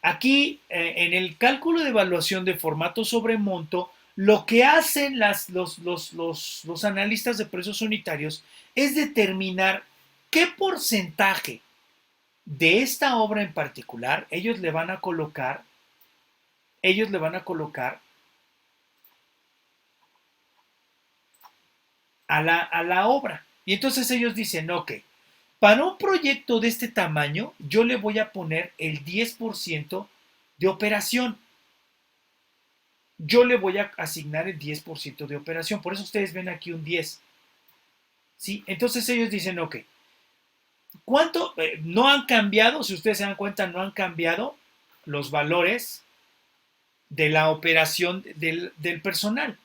aquí en el cálculo de evaluación de formato sobre monto, lo que hacen los analistas de precios unitarios es determinar qué porcentaje de esta obra en particular ellos le van a colocar a la obra. Y entonces ellos dicen, ok, para un proyecto de este tamaño, yo le voy a poner el 10% de operación. Yo le voy a asignar el 10% de operación. Por eso ustedes ven aquí un 10. ¿Sí? Entonces ellos dicen, ok, ¿cuánto? No han cambiado, si ustedes se dan cuenta, no han cambiado los valores de la operación del personal.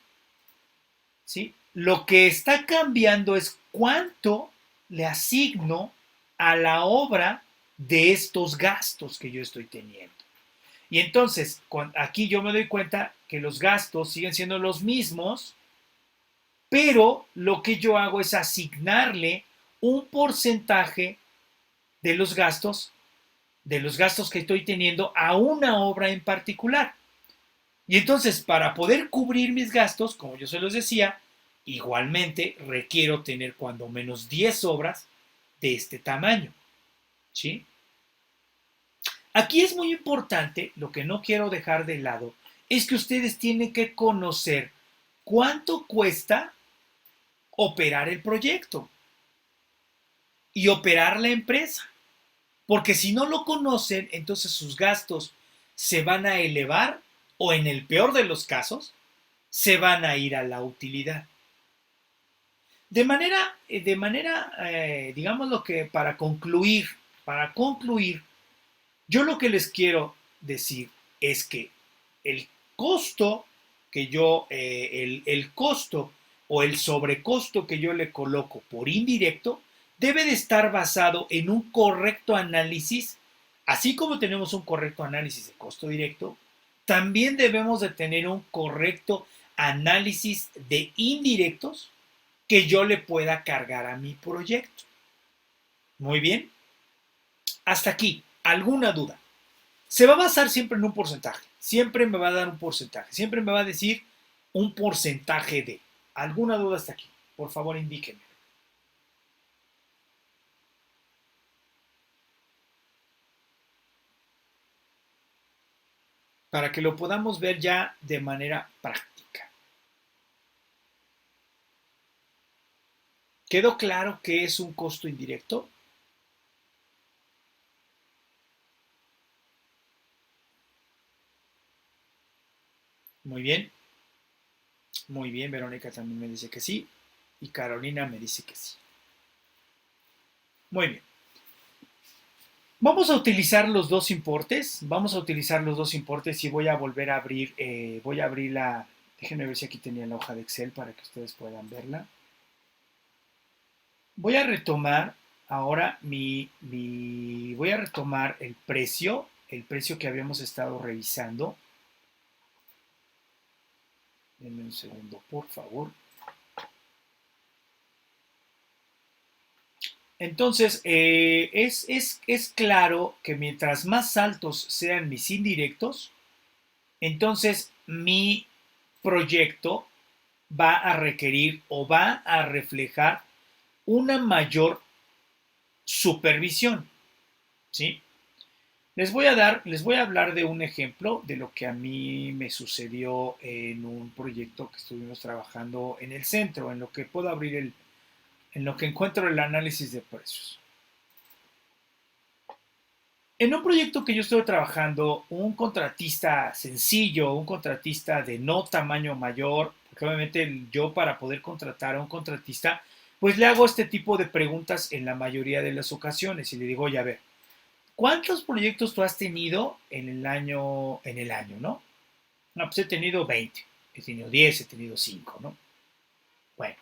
¿Sí? Lo que está cambiando es cuánto le asigno a la obra de estos gastos que yo estoy teniendo. Y entonces, aquí yo me doy cuenta que los gastos siguen siendo los mismos, pero lo que yo hago es asignarle un porcentaje de los gastos que estoy teniendo a una obra en particular. Y entonces, para poder cubrir mis gastos, como yo se los decía, igualmente requiero tener cuando menos 10 obras de este tamaño. ¿Sí? Aquí es muy importante, lo que no quiero dejar de lado, es que ustedes tienen que conocer ¿cuánto cuesta operar el proyecto y operar la empresa? Porque si no lo conocen, entonces sus gastos se van a elevar o en el peor de los casos, se van a ir a la utilidad. Digamos lo que para concluir, yo lo que les quiero decir es que el costo el costo o el sobrecosto que yo le coloco por indirecto debe de estar basado en un correcto análisis, así como tenemos un correcto análisis de costo directo, también debemos de tener un correcto análisis de indirectos que yo le pueda cargar a mi proyecto. Muy bien, hasta aquí, ¿alguna duda? Se va a basar siempre en un porcentaje, siempre me va a dar un porcentaje, siempre me va a decir un porcentaje de. ¿Alguna duda hasta aquí? Por favor, indíquenme. Para que lo podamos ver ya de manera práctica. ¿Quedó claro qué es un costo indirecto? Muy bien, Verónica también me dice que sí y Carolina me dice que sí. Muy bien. Vamos a utilizar los dos importes, y voy a volver a abrir, déjenme ver si aquí tenía la hoja de Excel para que ustedes puedan verla. Voy a retomar ahora voy a retomar el precio que habíamos estado revisando. Denme un segundo, por favor. Entonces, es claro que mientras más altos sean mis indirectos, entonces mi proyecto va a requerir o va a reflejar una mayor supervisión, ¿sí? Les voy a hablar de un ejemplo de lo que a mí me sucedió en un proyecto que estuvimos trabajando en el centro, en lo que puedo abrir en lo que encuentro el análisis de precios. En un proyecto que yo estuve trabajando, un contratista sencillo, un contratista de no tamaño mayor, porque obviamente yo para poder contratar a un contratista, pues le hago este tipo de preguntas en la mayoría de las ocasiones y le digo, oye, a ver, ¿cuántos proyectos tú has tenido en el año, no? No, pues he tenido 20, he tenido 10, he tenido 5, ¿no? Bueno,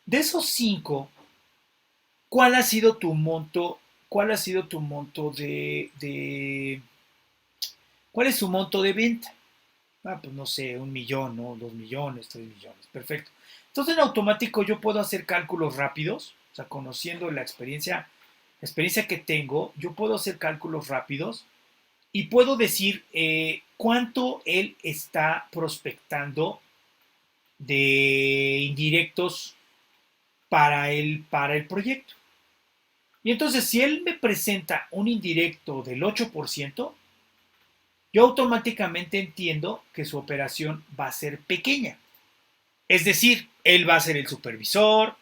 de esos 5, ¿cuál ha sido tu monto? ¿Cuál ha sido tu monto ¿Cuál es su monto de venta? Ah, pues no sé, 1 millón, ¿no? 2 millones, 3 millones, perfecto. Entonces en automático yo puedo hacer cálculos rápidos, o sea, conociendo la experiencia que tengo, yo puedo hacer cálculos rápidos y puedo decir cuánto él está prospectando de indirectos para el proyecto. Y entonces, si él me presenta un indirecto del 8%, yo automáticamente entiendo que su operación va a ser pequeña. Es decir, él va a ser el supervisor,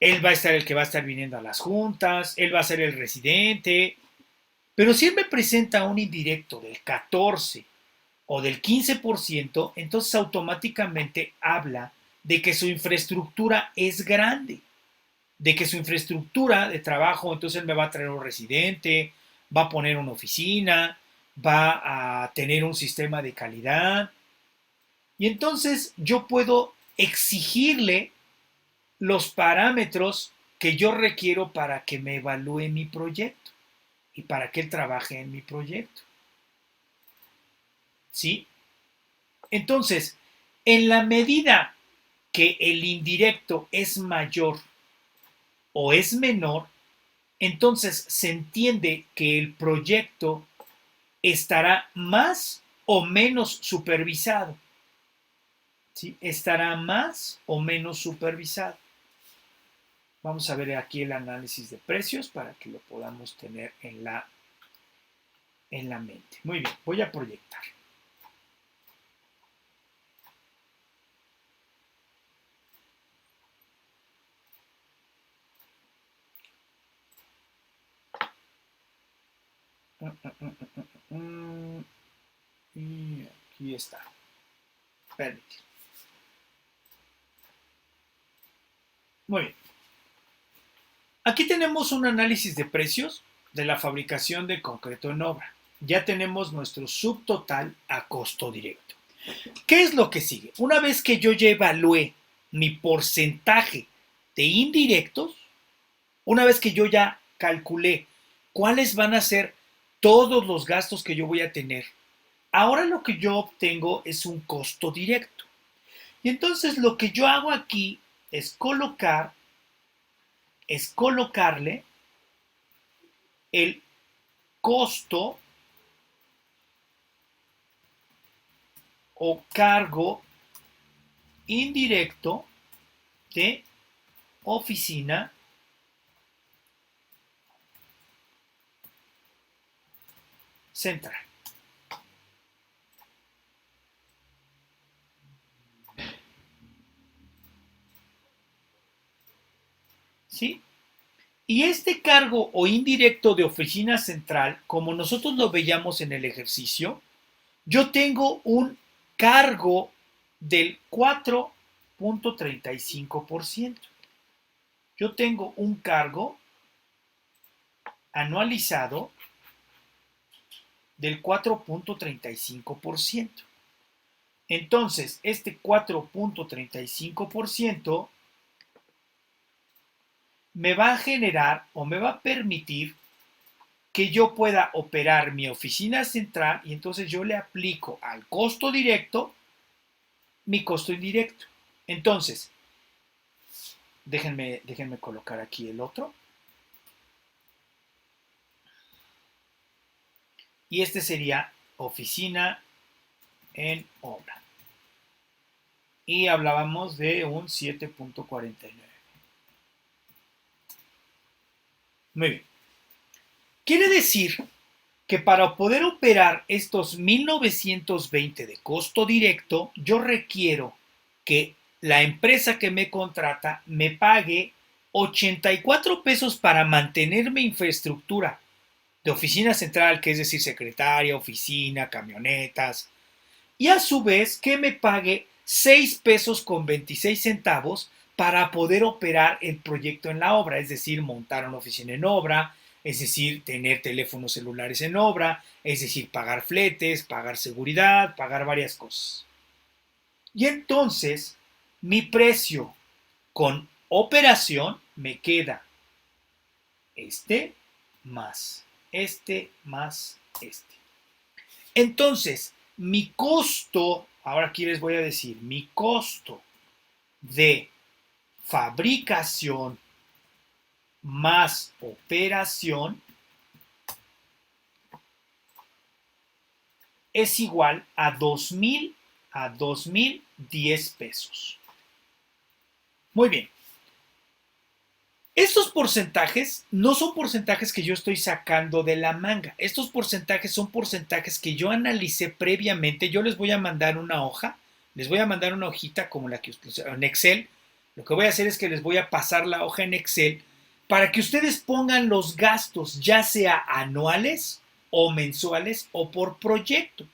él va a estar el que va a estar viniendo a las juntas, él va a ser el residente. Pero si él me presenta un indirecto del 14 o del 15%, entonces automáticamente habla de que su infraestructura es grande, de que su infraestructura de trabajo, entonces él me va a traer un residente, va a poner una oficina, va a tener un sistema de calidad. Y entonces yo puedo exigirle los parámetros que yo requiero para que me evalúe mi proyecto y para que él trabaje en mi proyecto. ¿Sí? Entonces, en la medida que el indirecto es mayor o es menor, entonces se entiende que el proyecto estará más o menos supervisado. ¿Sí? Estará más o menos supervisado. Vamos a ver aquí el análisis de precios para que lo podamos tener en la mente. Muy bien, voy a proyectar. Y aquí está. Permitir. Muy bien. Aquí tenemos un análisis de precios de la fabricación de concreto en obra. Ya tenemos nuestro subtotal a costo directo. ¿Qué es lo que sigue? Una vez que yo ya evalué mi porcentaje de indirectos, una vez que yo ya calculé cuáles van a ser todos los gastos que yo voy a tener, ahora lo que yo obtengo es un costo directo. Y entonces lo que yo hago aquí es colocarle el costo o cargo indirecto de oficina central. ¿Sí? Y este cargo o indirecto de oficina central, como nosotros lo veíamos en el ejercicio, yo tengo un cargo del 4.35%. Yo tengo un cargo anualizado del 4.35%. Entonces, este 4.35% me va a generar o me va a permitir que yo pueda operar mi oficina central y entonces yo le aplico al costo directo mi costo indirecto. Entonces, déjenme colocar aquí el otro. Y este sería oficina en obra. Y hablábamos de un 7.49. Muy bien. Quiere decir que para poder operar estos 1920 de costo directo, yo requiero que la empresa que me contrata me pague 84 pesos para mantener mi infraestructura de oficina central, que es decir, secretaria, oficina, camionetas, y a su vez que me pague 6 pesos con 26 centavos para poder operar el proyecto en la obra, es decir, montar una oficina en obra, es decir, tener teléfonos celulares en obra, es decir, pagar fletes, pagar seguridad, pagar varias cosas. Y entonces, mi precio con operación me queda este más este más este. Entonces, mi costo, ahora aquí les voy a decir, mi costo de fabricación más operación es igual a 2,010 pesos. Muy bien. Estos porcentajes no son porcentajes que yo estoy sacando de la manga. Estos porcentajes son porcentajes que yo analicé previamente. Yo les voy a mandar una hoja, les voy a mandar una hojita como la que en Excel. Lo que voy a hacer es que les voy a pasar la hoja en Excel para que ustedes pongan los gastos, ya sea anuales o mensuales o por proyecto,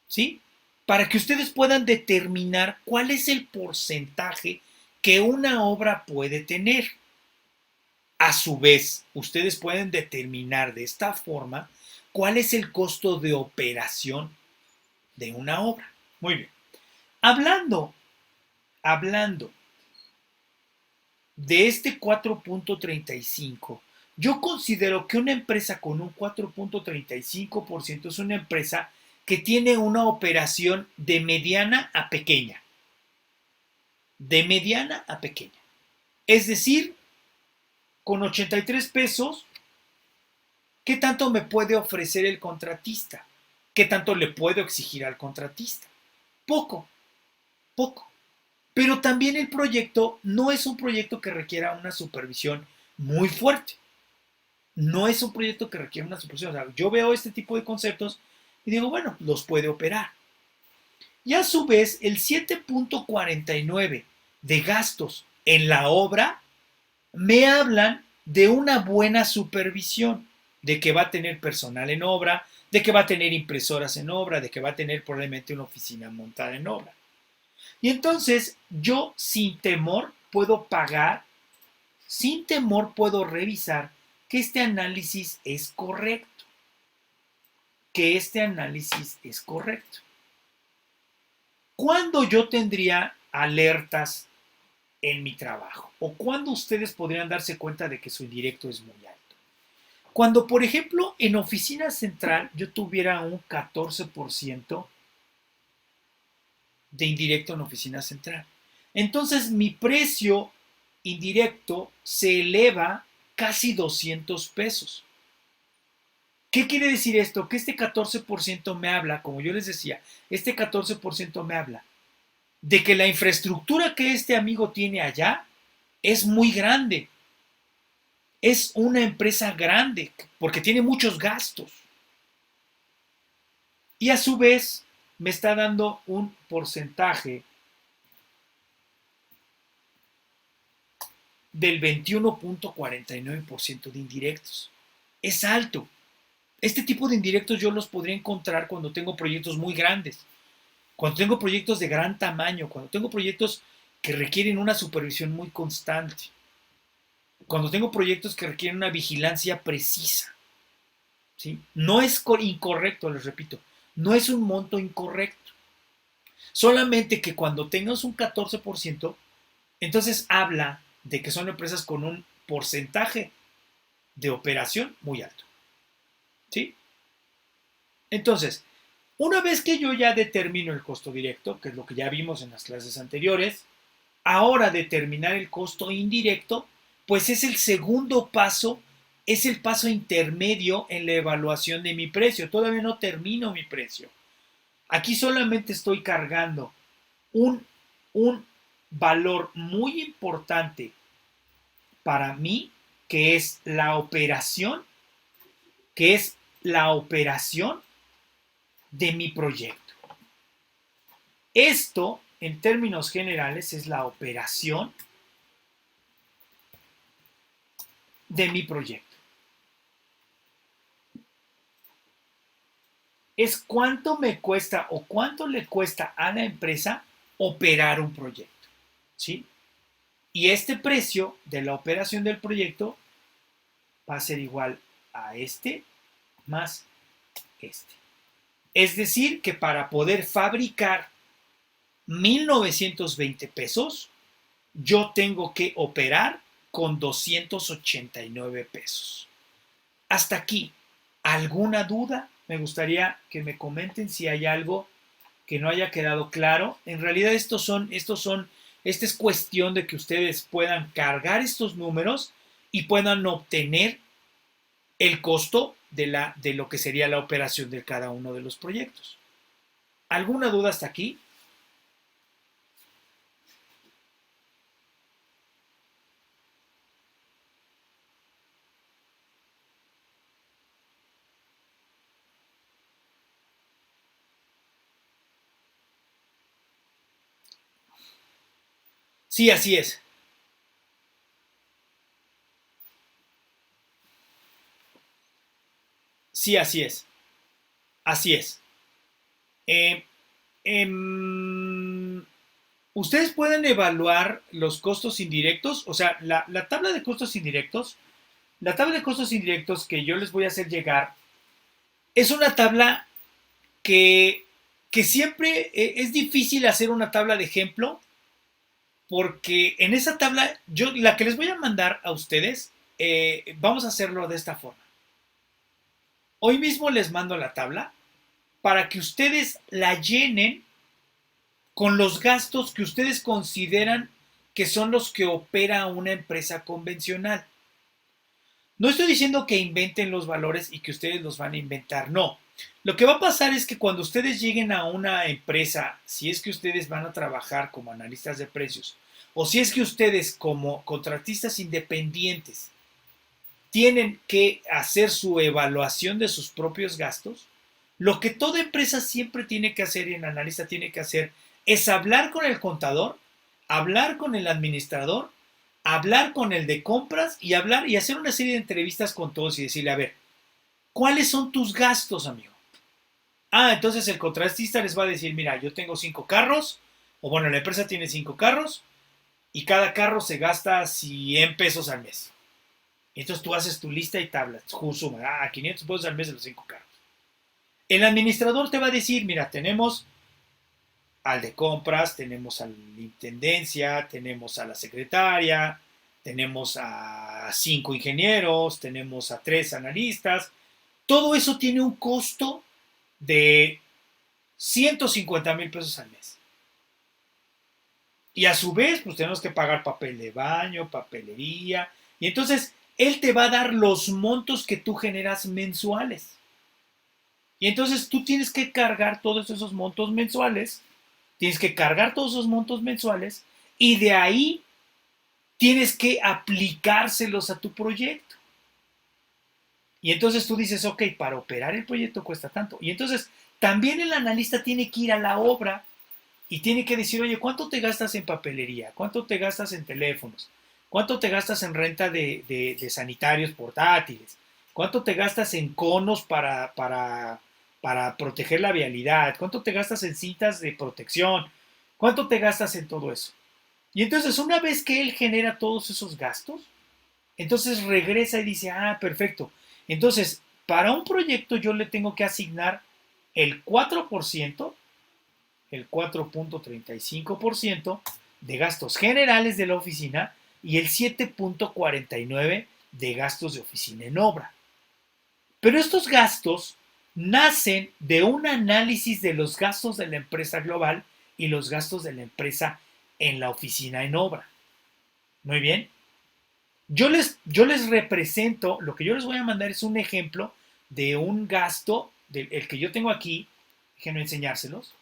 ¿sí? Para que ustedes puedan determinar cuál es el porcentaje que una obra puede tener. A su vez, ustedes pueden determinar de esta forma cuál es el costo de operación de una obra. Muy bien. Hablando de este 4.35, yo considero que una empresa con un 4.35% es una empresa que tiene una operación de mediana a pequeña. De mediana a pequeña. Es decir, con 83 pesos, ¿qué tanto me puede ofrecer el contratista? ¿Qué tanto le puedo exigir al contratista? Poco, poco. Pero también el proyecto no es un proyecto que requiera una supervisión muy fuerte. No es un proyecto que requiera una supervisión. O sea, yo veo este tipo de conceptos y digo, bueno, los puede operar. Y a su vez, el 7.49 de gastos en la obra me hablan de una buena supervisión. de que va a tener personal en obra, de que va a tener impresoras en obra, de que va a tener probablemente una oficina montada en obra. Y entonces yo sin temor puedo pagar, sin temor puedo revisar que este análisis es correcto, que este análisis es correcto. ¿Cuándo yo tendría alertas en mi trabajo? ¿O cuándo ustedes podrían darse cuenta de que su indirecto es muy alto? Cuando, por ejemplo, en oficina central yo tuviera un 14% de indirecto en oficina central. Entonces mi precio indirecto se eleva casi 200 pesos. ¿Qué quiere decir esto? Que este 14% me habla, como yo les decía, este 14% me habla de que la infraestructura que este amigo tiene allá es muy grande. Es una empresa grande porque tiene muchos gastos. Y a su vez me está dando un porcentaje del 21.49% de indirectos. Es alto. Este tipo de indirectos yo los podría encontrar cuando tengo proyectos muy grandes, cuando tengo proyectos de gran tamaño, cuando tengo proyectos que requieren una supervisión muy constante, cuando tengo proyectos que requieren una vigilancia precisa. ¿Sí? No es incorrecto, les repito, no es un monto incorrecto. Solamente que cuando tengas un 14%, entonces habla de que son empresas con un porcentaje de operación muy alto. ¿Sí? Entonces, una vez que yo ya determino el costo directo, que es lo que ya vimos en las clases anteriores, ahora determinar el costo indirecto, pues es el segundo paso, es el paso intermedio en la evaluación de mi precio. Todavía no termino mi precio. Aquí solamente estoy cargando un, un valor muy importante para mí, que es la operación, que es la operación de mi proyecto. Esto, en términos generales, es la operación de mi proyecto. Es cuánto me cuesta o cuánto le cuesta a la empresa operar un proyecto. ¿Sí? Y este precio de la operación del proyecto va a ser igual a este más este. Es decir, que para poder fabricar 1,920 pesos, yo tengo que operar con 289 pesos. Hasta aquí, ¿alguna duda? Me gustaría que me comenten si hay algo que no haya quedado claro. En realidad esta es cuestión de que ustedes puedan cargar estos números y puedan obtener el costo de lo que sería la operación de cada uno de los proyectos. ¿Alguna duda hasta aquí? Sí, así es. Sí, así es. Así es. Eh, em, Ustedes pueden evaluar los costos indirectos, o sea, la tabla de costos indirectos, la tabla de costos indirectos que yo les voy a hacer llegar, es una tabla que, que siempre es difícil hacer una tabla de ejemplo, porque en esa tabla, la que les voy a mandar a ustedes, vamos a hacerlo de esta forma. Hoy mismo les mando la tabla para que ustedes la llenen con los gastos que ustedes consideran que son los que opera una empresa convencional. No estoy diciendo que inventen los valores y que ustedes los van a inventar, no. Lo que va a pasar es que cuando ustedes lleguen a una empresa, si es que ustedes van a trabajar como analistas de precios, o si es que ustedes como contratistas independientes tienen que hacer su evaluación de sus propios gastos, lo que toda empresa siempre tiene que hacer y el analista tiene que hacer es hablar con el contador, hablar con el administrador, hablar con el de compras y hablar y hacer una serie de entrevistas con todos y decirle, a ver, ¿Cuáles son tus gastos, amigo? Ah, entonces el contratista les va a decir, mira, yo tengo 5 carros, o bueno, la empresa tiene 5 carros, y cada carro se gasta 100 pesos al mes. Entonces tú haces tu lista y tablas, suma, 500 pesos al mes de los 5 carros. El administrador te va a decir, mira, tenemos al de compras, tenemos a la intendencia, tenemos a la secretaria, tenemos a 5 ingenieros, tenemos a 3 analistas. Todo eso tiene un costo de 150,000 pesos al mes. Y a su vez, pues tenemos que pagar papel de baño, papelería. Y entonces, él te va a dar los montos que tú generas mensuales. Y entonces tú tienes que cargar todos esos montos mensuales. Tienes que cargar todos esos montos mensuales. Y de ahí tienes que aplicárselos a tu proyecto. Y entonces tú dices, ok, para operar el proyecto cuesta tanto. Y entonces también el analista tiene que ir a la obra y tiene que decir, oye, ¿cuánto te gastas en papelería? ¿Cuánto te gastas en teléfonos? ¿Cuánto te gastas en renta de sanitarios portátiles? ¿Cuánto te gastas en conos para proteger la vialidad? ¿Cuánto te gastas en cintas de protección? ¿Cuánto te gastas en todo eso? Y entonces una vez que él genera todos esos gastos, entonces regresa y dice, perfecto. Entonces, para un proyecto yo le tengo que asignar el 4%, el 4.35% de gastos generales de la oficina y el 7.49% de gastos de oficina en obra. Pero estos gastos nacen de un análisis de los gastos de la empresa global y los gastos de la empresa en la oficina en obra. Muy bien. Yo les represento, lo que yo les voy a mandar es un ejemplo de un gasto, el que yo tengo aquí, déjenme enseñárselos.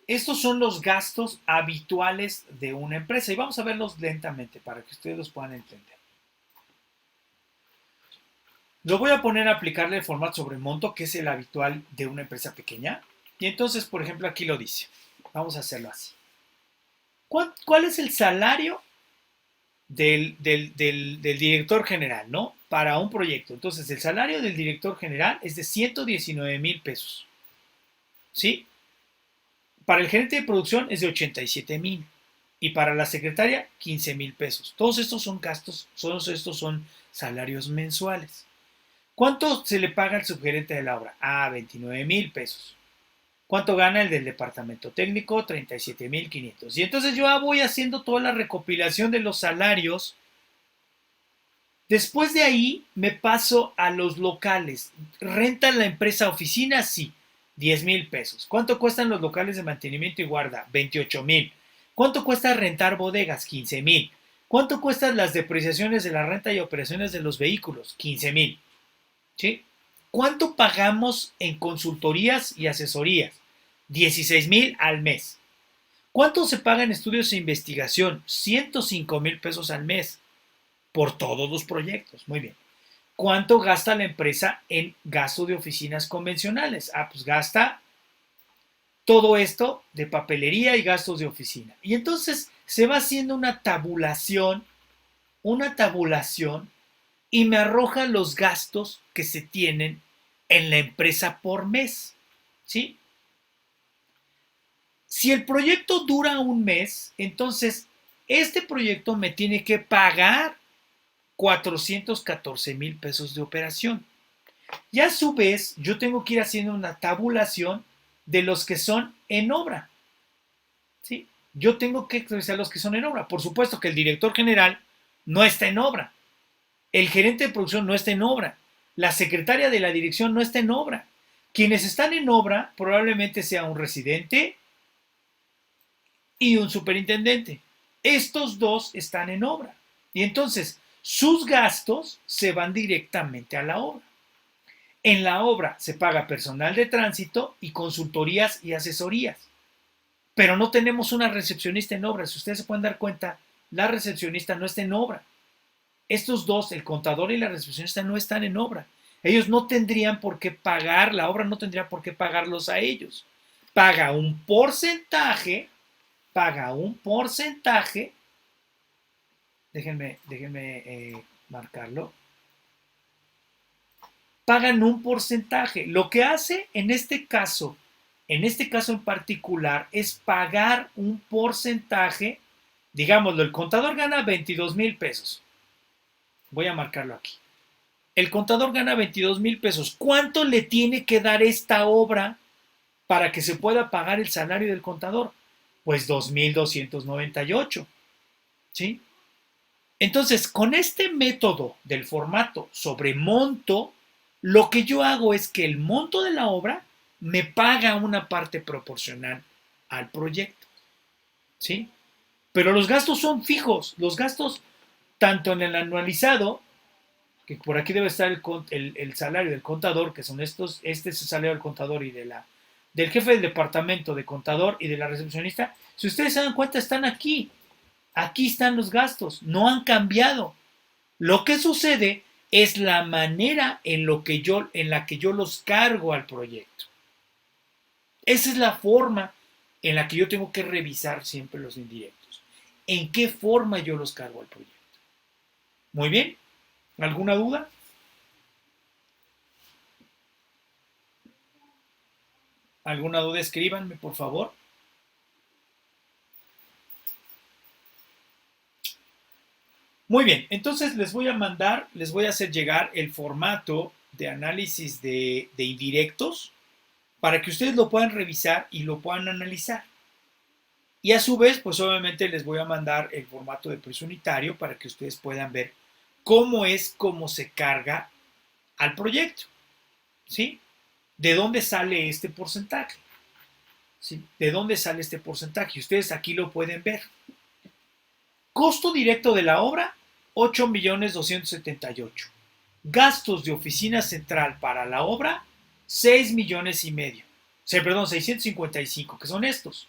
Estos son los gastos habituales de una empresa y vamos a verlos lentamente para que ustedes los puedan entender. Lo voy a poner a aplicarle el formato sobre monto, que es el habitual de una empresa pequeña. Y entonces, por ejemplo, aquí lo dice. Vamos a hacerlo así. ¿Cuál es el salario del director general, ¿no? Para un proyecto. Entonces, el salario del director general es de 119,000 pesos. ¿Sí? Para el gerente de producción es de 87,000. Y para la secretaria, 15,000 pesos. Todos estos son gastos, todos estos son salarios mensuales. ¿Cuánto se le paga al subgerente de la obra? 29,000 pesos. ¿Cuánto gana el del departamento técnico? 37,500. Y entonces yo voy haciendo toda la recopilación de los salarios. Después de ahí me paso a los locales. ¿Renta la empresa oficina? Sí, 10,000 pesos. ¿Cuánto cuestan los locales de mantenimiento y guarda? 28,000. ¿Cuánto cuesta rentar bodegas? 15,000. ¿Cuánto cuestan las depreciaciones de la renta y operaciones de los vehículos? 15,000. ¿Sí? ¿Cuánto pagamos en consultorías y asesorías? 16,000 al mes. ¿Cuánto se paga en estudios e investigación? 105,000 pesos al mes por todos los proyectos. Muy bien. ¿Cuánto gasta la empresa en gasto de oficinas convencionales? Pues gasta todo esto de papelería y gastos de oficina. Y entonces se va haciendo una tabulación y me arroja los gastos que se tienen en la empresa por mes. ¿Sí? Si el proyecto dura un mes, entonces este proyecto me tiene que pagar 414,000 pesos de operación. Y a su vez, yo tengo que ir haciendo una tabulación de los que son en obra. ¿Sí? Yo tengo que revisar los que son en obra. Por supuesto que el director general no está en obra. El gerente de producción no está en obra. La secretaria de la dirección no está en obra. Quienes están en obra probablemente sea un residente y un superintendente. Estos dos están en obra. Y entonces sus gastos se van directamente a la obra. En la obra se paga personal de tránsito y consultorías y asesorías. Pero no tenemos una recepcionista en obra. Si ustedes se pueden dar cuenta, la recepcionista no está en obra. Estos dos, el contador y la recepcionista, no están en obra. Ellos no tendrían por qué pagar, la obra no tendría por qué pagarlos a ellos. Paga un porcentaje paga un porcentaje, déjenme marcarlo, pagan un porcentaje. Lo que hace en este caso en particular, es pagar un porcentaje, digámoslo, el contador gana 22,000 pesos. Voy a marcarlo aquí. El contador gana 22,000 pesos. ¿Cuánto le tiene que dar esta obra para que se pueda pagar el salario del contador? Pues 2,298. ¿Sí? Entonces, con este método del formato sobre monto, lo que yo hago es que el monto de la obra me paga una parte proporcional al proyecto. ¿Sí? Pero los gastos son fijos. Los gastos, tanto en el anualizado, que por aquí debe estar el salario del contador, que son estos, este es el salario del contador y del jefe del departamento de contador y de la recepcionista. Si ustedes se dan cuenta, están aquí. Aquí están los gastos, no han cambiado. Lo que sucede es la manera en la que yo los cargo al proyecto. Esa es la forma en la que yo tengo que revisar siempre los indirectos. ¿En qué forma yo los cargo al proyecto? Muy bien. ¿Alguna duda? ¿Alguna duda? Escríbanme, por favor. Muy bien, entonces les voy a hacer llegar el formato de análisis de indirectos para que ustedes lo puedan revisar y lo puedan analizar. Y a su vez, pues obviamente les voy a mandar el formato de precio unitario para que ustedes puedan ver cómo se carga al proyecto. ¿Sí? ¿De dónde sale este porcentaje? ¿Sí? ¿De dónde sale este porcentaje? Ustedes aquí lo pueden ver. Costo directo de la obra, 8,278,000. Gastos de oficina central para la obra, 6,500,000. Perdón, 655, que son estos.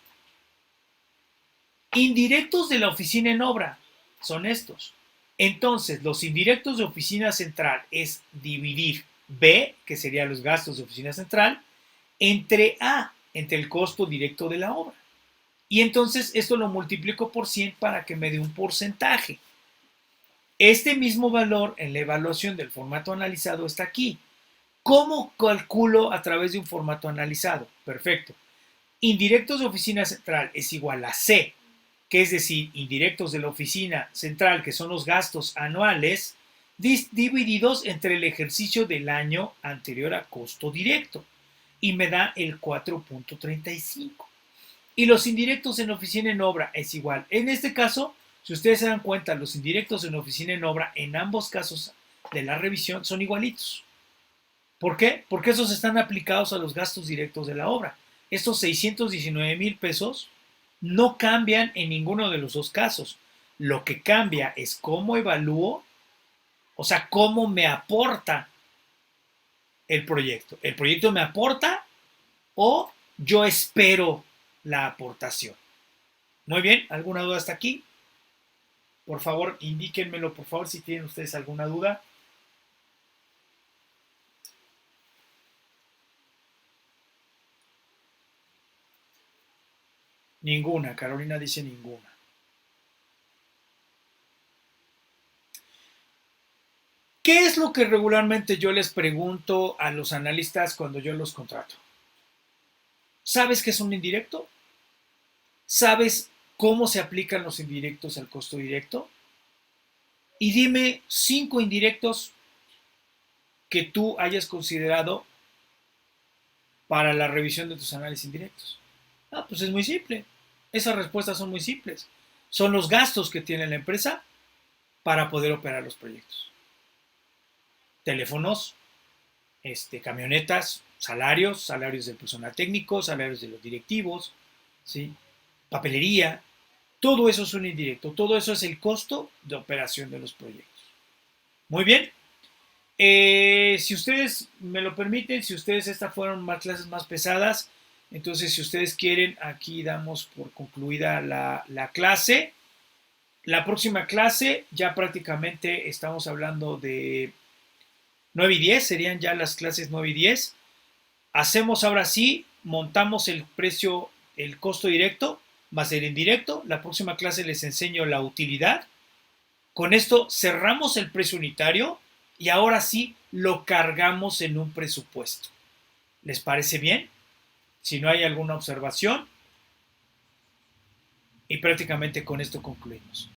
Indirectos de la oficina en obra, son estos. Entonces, los indirectos de oficina central es dividir B, que serían los gastos de oficina central, entre A, entre el costo directo de la obra. Y entonces esto lo multiplico por 100 para que me dé un porcentaje. Este mismo valor en la evaluación del formato analizado está aquí. ¿Cómo calculo a través de un formato analizado? Perfecto. Indirectos de oficina central es igual a C, que es decir, indirectos de la oficina central, que son los gastos anuales, divididos entre el ejercicio del año anterior a costo directo. Y me da el 4,35. Y los indirectos en oficina en obra es igual. En este caso, si ustedes se dan cuenta, los indirectos en oficina en obra en ambos casos de la revisión son igualitos. ¿Por qué? Porque esos están aplicados a los gastos directos de la obra. Estos 619,000 pesos no cambian en ninguno de los dos casos. Lo que cambia es cómo evalúo, o sea, cómo me aporta el proyecto. ¿El proyecto me aporta o yo espero la aportación? Muy bien, ¿alguna duda hasta aquí? Por favor, indíquenmelo, por favor, si tienen ustedes alguna duda. Ninguna, Carolina dice ninguna. ¿Qué es lo que regularmente yo les pregunto a los analistas cuando yo los contrato? ¿Sabes qué es un indirecto? ¿Sabes cómo se aplican los indirectos al costo directo? Y dime 5 indirectos que tú hayas considerado para la revisión de tus análisis indirectos. Ah, pues es muy simple. Esas respuestas son muy simples. Son los gastos que tiene la empresa para poder operar los proyectos. Teléfonos, camionetas, salarios del personal técnico, salarios de los directivos, ¿sí? Papelería, todo eso es un indirecto, todo eso es el costo de operación de los proyectos. Muy bien. Si ustedes me lo permiten, si ustedes estas fueron más clases más pesadas, entonces si ustedes quieren, aquí damos por concluida la clase. La próxima clase ya prácticamente estamos hablando de 9 y 10, serían ya las clases 9 y 10. Hacemos ahora sí, montamos el precio, el costo directo, va a ser indirecto. La próxima clase les enseño la utilidad. Con esto cerramos el precio unitario y ahora sí lo cargamos en un presupuesto. ¿Les parece bien? Si no hay alguna observación. Y prácticamente con esto concluimos.